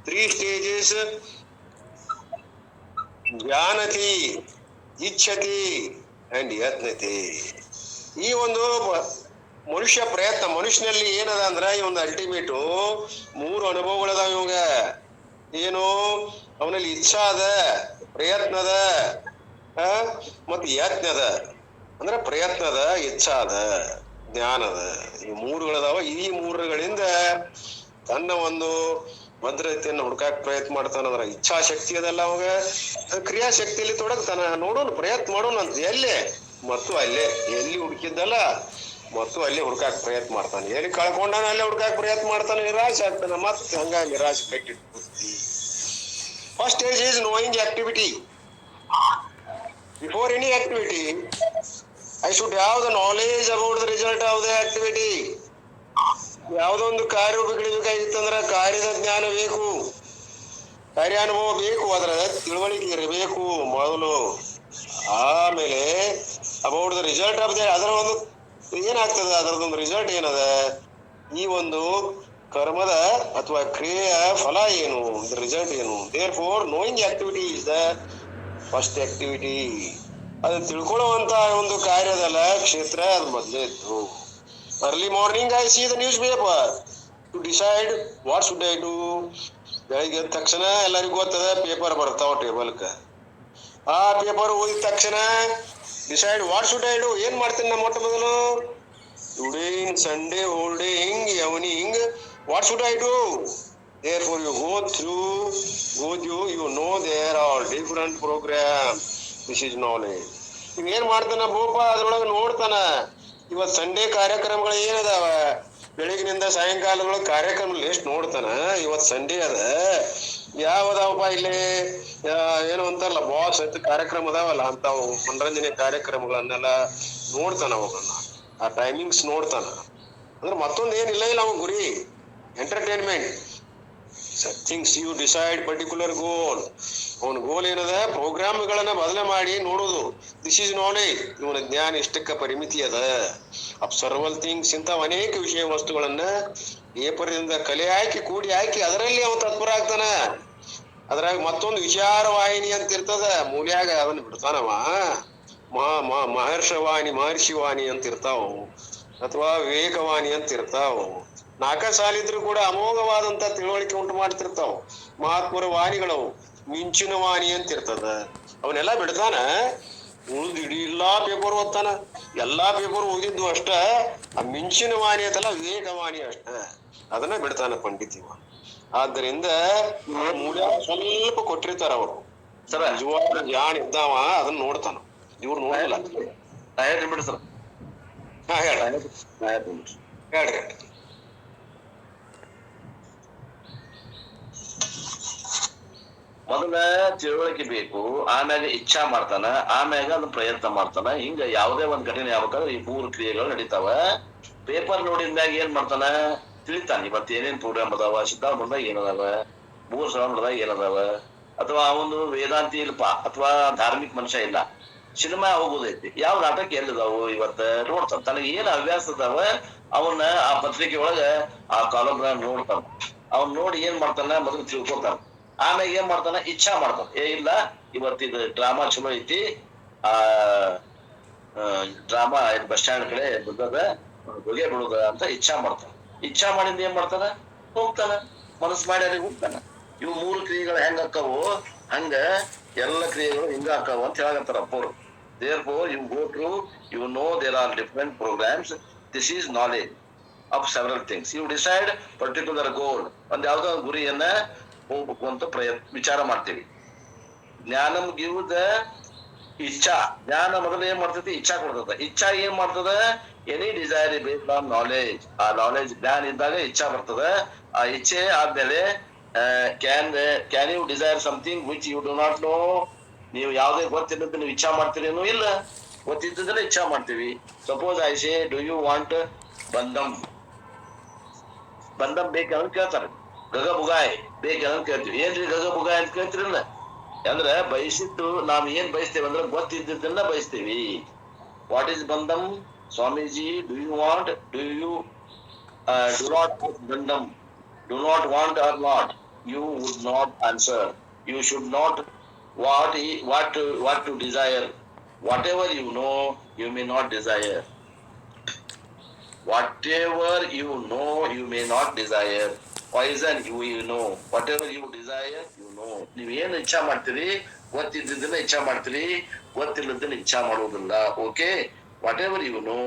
3 stages. ಜ್ಞಾನತಿ, ಇಚ್ಛತಿ and ಯತ್ನತಿ. ಈ ಒಂದು ಮನುಷ್ಯ ಪ್ರಯತ್ನ, ಮನುಷ್ಯನಲ್ಲಿ ಏನದ ಅಂದ್ರ ಈ ಒಂದು ಅಲ್ಟಿಮೇಟು 3 ಅನುಭವಗಳದಾವ ಇವಾಗ. ಏನು? ಅವನಲ್ಲಿ ಇಚ್ಛಾ ಅದ, ಪ್ರಯತ್ನದ ಮತ್ತು ಯತ್ನದ. ಅಂದ್ರೆ ಪ್ರಯತ್ನದ, ಇಚ್ಛಾ ಅದ, ಜ್ಞಾನದ, ಈ 3ಗಳದಾವ. ಈ 3ಗಳಿಂದ ತನ್ನ ಒಂದು ಭದ್ರತೆಯನ್ನು ಹುಡ್ಕಾಕ್ ಪ್ರಯತ್ನ ಮಾಡ್ತಾನಂದ್ರ ಇಚ್ಛಾಶಕ್ತಿ ಅದಲ್ಲ ಅವಾಗ, ಕ್ರಿಯಾಶಕ್ತಿಯಲ್ಲಿ ತೊಡಗ್ತಾನ. ನೋಡೋಣ, ಪ್ರಯತ್ನ ಮಾಡೋಣ ಅಂತ ಎಲ್ಲೇ ಮತ್ತು ಅಲ್ಲೇ, ಎಲ್ಲಿ ಹುಡುಕಿದ್ದಲ್ಲ ಮತ್ತು ಅಲ್ಲಿ ಹುಡ್ಕಾಕ್ ಪ್ರಯತ್ನ ಮಾಡ್ತಾನೆ. ಎಲ್ಲಿ ಕಳ್ಕೊಂಡಾನ ಅಲ್ಲೇ ಹುಡ್ಕಾಕ್ ಪ್ರಯತ್ನ ಮಾಡ್ತಾನೆ, ನಿರಾಶೆ ಆಗ್ತಾನ, ಮತ್ತೆ ಹಂಗ ನಿರಾಶೆ ಕಟ್ಟಿಟ್ಟು ಬುದ್ಧಿ. First stage is knowing activity. Before any activity I should have the knowledge about the result of the activity. ಯಾವುದೊಂದು ಕಾರ್ಯ ಬಿಡಬೇಕಾಗಿತ್ತಂದ್ರ ಕಾರ್ಯದ ಜ್ಞಾನ ಬೇಕು, ಕಾರ್ಯಾನುಭವ ಬೇಕು, ಅದರ ತಿಳುವಳಿಕೆ ಇರಬೇಕು ಮೊದಲು. ಆಮೇಲೆ about the result of the, ಅದರ ಒಂದು ಏನಾಗ್ತದ, ಅದರದೊಂದು ರಿಸಲ್ಟ್ ಏನದ, ಈ ಒಂದು ಕರ್ಮದ ಅಥವಾ ಕ್ರಿಯೆಯ ಫಲ ಏನು, ರಿಸಲ್ಟ್ ಏನು. therefore knowing activity is the first activity. ಅದು ತಿಳ್ಕೊಳ್ಳುವಂತ ಒಂದು ಕಾರ್ಯದಲ್ಲ, ಕ್ಷೇತ್ರ ಅದು ಮೊದಲೇ ಇತ್ತು. Early morning I C the news paper two decide what should I do. ಬೆಳಿಗ್ಗೆ ಎದ್ದ ತಕ್ಷಣ ಎಲ್ಲರಿಗೂ ಗೊತ್ತದ, ಪೇಪರ್ ಬರ್ತಾವ ಟೇಬಲ್ಕ. ಆ ಪೇಪರ್ ಓದಿದ ತಕ್ಷಣ decide what should I do. ಏನ್ ಮಾಡ್ತೀನಿ ನಾ ಮೊಟ್ಟ ಮೊದಲು? Today in Sunday whole day ಹಿಂಗ್ evening what should I do. therefore you go through, you know there are different programs. This is knowledge. ಇವೇನ್ ಮಾಡ್ತಾನ ಭೂಪ, ಅದ್ರೊಳಗೆ ನೋಡ್ತಾನ ಇವತ್ ಸಂಡೇ ಕಾರ್ಯಕ್ರಮಗಳು ಏನದಾವ, ಬೆಳಿಗ್ಗಿನಿಂದ ಸಾಯಂಕಾಲದೊಳಗ ಕಾರ್ಯಕ್ರಮ ಲಿಸ್ಟ್ ನೋಡ್ತಾನ. ಇವತ್ ಸಂಡೇ ಅದ, ಯಾವದಾವಪ್ಪ ಇಲ್ಲಿ ಏನು ಅಂತಾರಲ್ಲ ಬಾಸ್ ಅಂತ ಕಾರ್ಯಕ್ರಮ ಅದಾವಲ್ಲ, ಅಂತಾವು ಮನರಂಜನೆ ಕಾರ್ಯಕ್ರಮಗಳನ್ನೆಲ್ಲ ನೋಡ್ತಾನ. ಅವನ್ನ ಆ ಟೈಮಿಂಗ್ಸ್ ನೋಡ್ತಾನ. ಅಂದ್ರೆ ಮತ್ತೊಂದ್ ಏನಿಲ್ಲ ಇಲ್ಲ ಅವ ಗುರಿ, entertainment. Things you decide particular goal. ಅವನ ಗೋಲ್ ಏನದ, ಪ್ರೋಗ್ರಾಮ್ಗಳನ್ನ ಬದಲೆ ಮಾಡಿ ನೋಡುದು. This is knowledge. ಇವನ ಜ್ಞಾನ ಇಷ್ಟಕ್ಕ ಪರಿಮಿತಿ ಅದ. ಅಬ್ಸರ್ವಲ್ ಥಿಂಗ್ಸ್, ಇಂಥವ್ ಅನೇಕ ವಿಷಯ ವಸ್ತುಗಳನ್ನ ಪೇಪರ್ದಿಂದ ಕಲೆ ಹಾಕಿ ಕೂಡಿ ಹಾಕಿ ಅದರಲ್ಲಿ ಅವನು ತತ್ಪರ ಆಗ್ತಾನ. ಅದ್ರಾಗ ಮತ್ತೊಂದು ವಿಚಾರವಾಹಿನಿ ಅಂತ ಇರ್ತದ ಮೂಲ್ಯಾಗ, ಅದನ್ನ ಬಿಡ್ತಾನವ. ಮಹರ್ಷಿವಾಣಿ ಅಂತ ಇರ್ತಾವು, ಅಥವಾ ವಿವೇಕವಾಣಿ ಅಂತ ಇರ್ತಾವು. 4 ಸಾಲಿದ್ರು ಕೂಡ ಅಮೋಘವಾದಂತ ತಿಳುವಳಿಕೆ ಉಂಟು ಮಾಡ್ತಿರ್ತಾವ. ಮಹಾತ್ಮರ ವಾಣಿಗಳವು, ಮಿಂಚಿನ ವಾಣಿ ಅಂತ ಇರ್ತದ. ಅವನ್ನೆಲ್ಲ ಬಿಡ್ತಾನ. ಉಳಿದು ಇಡೀ ಎಲ್ಲಾ ಪೇಪರ್ ಓದ್ತಾನ. ಎಲ್ಲಾ ಪೇಪರ್ ಓದಿದ್ದು ಅಷ್ಟ, ಆ ಮಿಂಚಿನ ವಾಣಿ ಅಂತಲ್ಲ ವಿವೇಕವಾಣಿ ಅಷ್ಟ, ಅದನ್ನ ಬಿಡ್ತಾನ ಪಂಡಿತಿವ. ಆದ್ದರಿಂದ ಮೂಲ ಸ್ವಲ್ಪ ಕೊಟ್ಟಿರ್ತಾರ ಅವರು. ನಿಜವಾದ ಜಾಣ ಇದ್ದಾವ ಅದನ್ನ ನೋಡ್ತಾನ, ಇವ್ರು ನೋಡಲ್ಲ. ಬಿಡಿ ಸರ್. ಹಾ ಹೇಳ್ರಿ. ಮೊದಲ ತಿಳುವಳಿಕೆ ಬೇಕು, ಆಮ್ಯಾಗ ಇಚ್ಛಾ ಮಾಡ್ತಾನ, ಆಮ್ಯಾಗ ಅದನ್ನ ಪ್ರಯತ್ನ ಮಾಡ್ತಾನ. ಹಿಂಗ ಯಾವುದೇ ಒಂದ್ ಘಟನೆ ಆಗ್ಬೇಕಾದ್ರೆ ಈ 3 ಕ್ರಿಯೆಗಳು ನಡೀತಾವ. ಪೇಪರ್ ನೋಡಿದ್ಮ್ಯಾಗ ಏನ್ ಮಾಡ್ತಾನ, ತಿಳಿತಾನ ಇವತ್ತು ಏನೇನ್ ಪ್ರೋಗ್ರಾಮ್ ಅದಾವ, ಸಿದ್ಧಾಂತದಾಗ ಏನದಾವ, 3 ಶ್ರವಣದಾಗ ಏನದಾವ. ಅಥವಾ ಅವನು ವೇದಾಂತಿ ಇಲ್ಪ ಅಥವಾ ಧಾರ್ಮಿಕ ಮನುಷ್ಯ ಇಲ್ಲ, ಸಿನಿಮಾ ಹೋಗುದೈತಿ, ಯಾವ ನಾಟಕ ಎಲ್ಲಿದಾವು ಇವತ್ತ ನೋಡ್ತಾನ. ತನಗೆ ಏನ್ ಹವ್ಯಾಸ ಅದಾವ ಅವನ್ನ ಆ ಪತ್ರಿಕೆ ಒಳಗ ಆ ಕಾಲಮ್ ನೋಡ್ತಾನ. ಅವ್ನ್ ನೋಡಿ ಏನ್ ಮಾಡ್ತಾನ, ಮೊದಲು ತಿಳ್ಕೊತಾನ. ಆಮ್ಯಾಗ ಏನ್ ಮಾಡ್ತಾನ, ಇಚ್ಛಾ ಮಾಡ್ತಾನ. ಇಲ್ಲ ಇವತ್ತಿದ ಡ್ರಾಮಾ ಚಲೋ ಐತಿ, ಆ ಡ್ರಾಮಾ ಬಸ್ ಸ್ಟ್ಯಾಂಡ್ ಕಡೆ ಬಿದ್ದದ, ಹೊಗೆ ಬಿಡುದ ಅಂತ ಇಚ್ಛಾ ಮಾಡ್ತಾನ. ಇಚ್ಛಾ ಮಾಡಿಂದ ಏನ್ ಮಾಡ್ತಾನ, ಹೋಗ್ತಾನ, ಮನಸ್ಸು ಮಾಡ್ಯಾರ ಹೋಗ್ತಾನ. ಇವು 3 ಕ್ರಿಯೆಗಳು ಹೆಂಗ ಅಕ್ಕವು ಹಂಗ ಎಲ್ಲ ಕ್ರಿಯೆಗಳು ಹಿಂಗ ಅಕ್ಕವು ಅಂತ ಹೇಳಕತ್ತಾರ ಅಪ್ಪರು. Therefore, you go through, you know there are different programs. This is knowledge of several things. You decide particular goal. ಒಂದ್ ಯಾವ್ದೋ ಒಂದು ಗುರಿಯನ್ನ ಹೋಗ್ಬೇಕು ಅಂತ ವಿಚಾರ ಮಾಡ್ತೀವಿ. ಜ್ಞಾನಂ ಗಿವ್ ದ ಇಚ್ಛಾ. ಜ್ಞಾನ ಮೊದಲು ಏನ್ ಮಾಡ್ತೈತಿ? ಇಚ್ಛಾ ಕೊಡ್ತದ. ಇಚ್ಛಾ ಏನ್ ಮಾಡ್ತದ? Any desire based on knowledge. ಆ ನಾಲೆಜ್ ಜ್ಞಾನ ಇದ್ದಾಗ ಇಚ್ಛಾ ಬರ್ತದ. ಆ ಇಚ್ಛೆ ಆದ್ಮೇಲೆ can you desire something which you do not know? ನೀವು ಯಾವ್ದೇ ಗೊತ್ತಿಲ್ಲದ ನೀವು ಇಚ್ಛಾ ಮಾಡ್ತೀರೇನು? ಇಲ್ಲ, ಗೊತ್ತಿದ್ದದನ್ನ ಇಚ್ಛಾ ಮಾಡ್ತೀವಿ. Suppose I say do you want ಬಂಧಂ. ಬಂಧಂ ಬೇಕಂತ ಕೇಳ್ತಾರೆ. ಗಗ ಬುಗಾಯ್ ಬೇಕಂತ ಕೇಳ್ತೀವಿ. ಏನ್ರಿ ಗಗ ಬುಗಾಯ್ ಅಂತ ಕೇಳ್ತಿರಲ್ಲ? ಅಂದ್ರೆ ಬಯಸಿದ್ದು ನಾವ್ ಏನ್ ಬಯಸ್ತೇವೆ ಅಂದ್ರೆ ಗೊತ್ತಿದ್ದದನ್ನ ಬಯಸ್ತೇವಿ. ವಾಟ್ ಈಸ್ ಬಂಧಂ? Swamiji, do you want? Do you do not ಬಂಧಂ? Do not want or not? You would not answer. You should not what to desire. Whatever you know, you may not desire. Whatever you know, you may not desire. Poison you know. Whatever you desire, you know. ನೀವು ಏನು ಇಚ್ಛಾ ಮಾಡ್ತೀರಿ? ಗೊತ್ತಿದ್ದದನ್ನ ಇಚ್ಛಾ ಮಾಡ್ತೀರಿ, ಗೊತ್ತಿಲ್ಲದನ್ನ ಇಚ್ಛಾ ಮಾಡೋದಿಲ್ಲ. Okay? Whatever you know,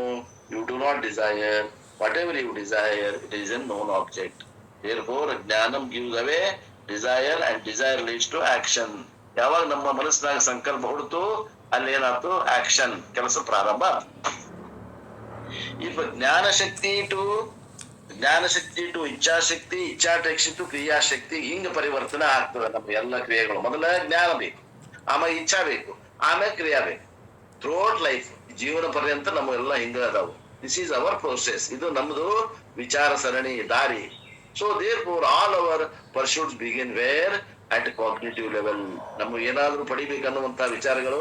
you do not desire. Whatever you desire, it is a known object. Therefore, ಜ್ಞಾನಂ gives away desire and desire leads to action. ಯಾವಾಗ ನಮ್ಮ ಮನಸ್ಸಿನಾಗ ಸಂಕಲ್ಪ ಹೊಡ್ತು ಅಲ್ಲಿ ಏನಾಯ್ತು? ಆಕ್ಷನ್, ಕೆಲಸ ಪ್ರಾರಂಭ. ಈಗ ಜ್ಞಾನಶಕ್ತಿ ಟು ಇಚ್ಛಾಶಕ್ತಿ, ಇಚ್ಛಾಶಕ್ತಿ ಟು ಕ್ರಿಯಾಶಕ್ತಿ, ಹಿಂಗ ಪರಿವರ್ತನೆ ಆಗ್ತದೆ ನಮ್ಮ ಎಲ್ಲ ಕ್ರಿಯೆಗಳು. ಮೊದಲ ಜ್ಞಾನ ಬೇಕು, ಆಮೇಲೆ ಇಚ್ಛಾ ಬೇಕು, ಆಮೇಲೆ ಕ್ರಿಯಾ ಬೇಕು. ಥ್ರೂಔಟ್ ಲೈಫ್, ಜೀವನ ಪರ್ಯಂತ ನಮ್ಮೆಲ್ಲ ಹಿಂಗ ಅದಾವು. This is our process. ಇದು ನಮ್ದು ವಿಚಾರ ಸರಣಿ, ದಾರಿ. So therefore all our pursuits begin where? At cognitive level. ನಮ್ಗೆ ಏನಾದ್ರೂ ಪಡಿಬೇಕನ್ನುವಂತ ವಿಚಾರಗಳು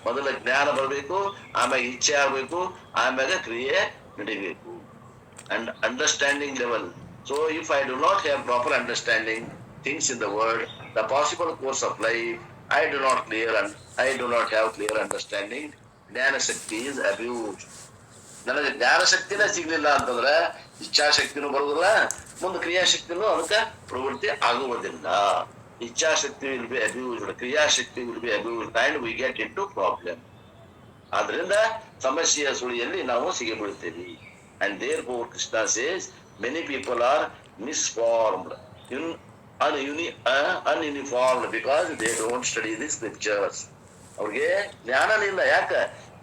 ಮೊದಲ ಜ್ಞಾನ ಬರಬೇಕು, ಆಮೇಲೆ ಇಚ್ಛೆ ಆಗ್ಬೇಕು, ಆಮೇಲೆ ಕ್ರಿಯೆ ನಡಿಬೇಕು. And understanding level. So if I do not have proper understanding things in the world, the possible course of life, I do not have clear understanding. ಜ್ಞಾನ ಶಕ್ತಿ is abused. ನನಗೆ ಜ್ಞಾನ ಶಕ್ತಿನೇ ಸಿಗ್ಲಿಲ್ಲ ಅಂತಂದ್ರೆ ಇಚ್ಛಾಶಕ್ತಿನೂ ಬರುವುದಿಲ್ಲ, ಮುಂದೆ ಕ್ರಿಯಾಶಕ್ತಿನೂ ಅದಕ್ಕೆ ಪ್ರವೃತ್ತಿ ಆಗುವುದಿಲ್ಲ. ಇಚ್ಛಾಶಕ್ತಿ will be abused, ಕ್ರಿಯಾಶಕ್ತಿ will be abused and we get into problem. ಆದ್ರಿಂದ ಸಮಸ್ಯೆಯ ಸುಳಿಯಲ್ಲಿ ನಾವು ಸಿಗಿಬೀಳ್ತೇವೆ. And therefore Krishna says many people are misformed, ununiformed because they don't study the scriptures. ಅವ್ರಿಗೆ ಜ್ಞಾನನೇ ಇಲ್ಲ. ಯಾಕ?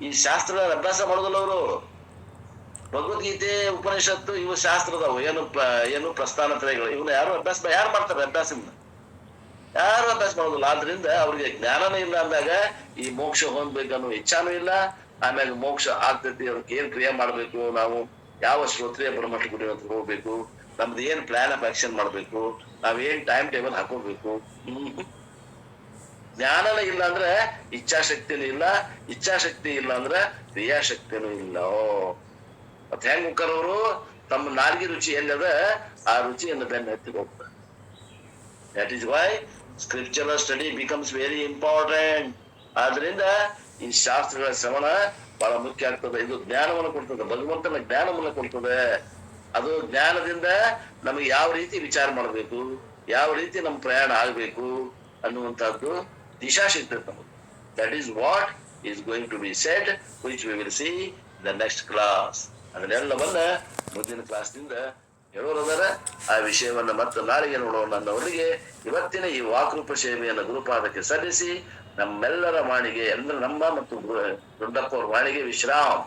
ಈ ಶಾಸ್ತ್ರ ಅಭ್ಯಾಸ ಮಾಡೋದಿಲ್ಲ ಅವರು. ಭಗವದ್ಗೀತೆ, ಉಪನಿಷತ್ತು ಇವು ಶಾಸ್ತ್ರದವು, ಏನು ಪ್ರಸ್ಥಾನತ್ರಯಗಳು, ಇವನ್ನ ಯಾರು ಮಾಡ್ತಾರೆ? ಅಭ್ಯಾಸದಿಂದ ಯಾರು ಅಭ್ಯಾಸ ಮಾಡೋದಿಲ್ಲ. ಆದ್ರಿಂದ ಅವ್ರಿಗೆ ಜ್ಞಾನನೇ ಇಲ್ಲ ಅಂದಾಗ ಈ ಮೋಕ್ಷ ಹೊಂದ್ಬೇಕನ್ನೋ ಇಚ್ಛಾನೂ ಇಲ್ಲ. ಆಮೇಲೆ ಮೋಕ್ಷ ಆಗ್ತೈತಿ, ಅದಕ್ಕೆ ಏನ್ ಕ್ರಿಯೆ ಮಾಡ್ಬೇಕು, ನಾವು ಯಾವ ಶ್ರೋತ್ರಿಯ ಬ್ರಹ್ಮಠ ಗುಡಿ ಅಂತ ಹೋಗ್ಬೇಕು, ನಮ್ದು ಏನ್ ಪ್ಲಾನ್ ಆಫ್ ಆಕ್ಷನ್ ಮಾಡ್ಬೇಕು, ನಾವೇನ್ ಟೈಮ್ ಟೇಬಲ್ ಹಾಕೋಬೇಕು. ಜ್ಞಾನನೇ ಇಲ್ಲ ಅಂದ್ರೆ ಇಚ್ಛಾಶಕ್ತಿನೂ ಇಲ್ಲ, ಇಚ್ಛಾಶಕ್ತಿ ಇಲ್ಲ ಅಂದ್ರೆ ಕ್ರಿಯಾಶಕ್ತಿನೂ ಇಲ್ಲ. ಮತ್ತೆ ಹೆಂಗ್ ಮುಖರವರು ತಮ್ಮ ನಾಲ್ಗೆ ರುಚಿ ಎಲ್ಲದ ಆ ರುಚಿಯನ್ನು ಬೆನ್ನ ಹತ್ತಿ ಹೋಗ್ತಾರೆ. That is why scriptural study becomes very important. ಆದ್ರಿಂದ ಈ ಶಾಸ್ತ್ರಗಳ ಶ್ರವಣ ಬಹಳ ಮುಖ್ಯ ಆಗ್ತದೆ. ಇದು ಜ್ಞಾನವನ್ನು ಕೊಡ್ತದೆ, ಭಗವಂತನ ಜ್ಞಾನವನ್ನು ಕೊಡ್ತದೆ. ಅದು ಜ್ಞಾನದಿಂದ ನಮಗೆ ಯಾವ ರೀತಿ ವಿಚಾರ ಮಾಡಬೇಕು, ಯಾವ ರೀತಿ ನಮ್ಮ ಪ್ರಯಾಣ ಆಗ್ಬೇಕು ಅನ್ನುವಂಥದ್ದು ದಿಶಾ ಸಿಗ್ತದೆ ನಮಗೆ. That is what is going to be said, which we will see the next class. ಅದನ್ನೆಲ್ಲವನ್ನ ಮುಂದಿನ ಕ್ಲಾಸ್ನಿಂದ ಹೇಳೋರದಾರ. ಆ ವಿಷಯವನ್ನ ಮತ್ತೆ ನಾಳೆಗೆ ನೋಡೋಣ ಅನ್ನೋರಿಗೆ ಇವತ್ತಿನ ಈ ವಾಕ್ರೂಪ ಸೇವೆಯನ್ನು ಗುರುಪಾದಕ್ಕೆ ಸಲ್ಲಿಸಿ ನಮ್ಮೆಲ್ಲರ ವಾಣಿಗೆ, ನಮ್ಮ ಮತ್ತು ದೊಡ್ಡಪ್ಪ ಅವ್ರ ವಾಣಿಗೆ ವಿಶ್ರಾಮ್.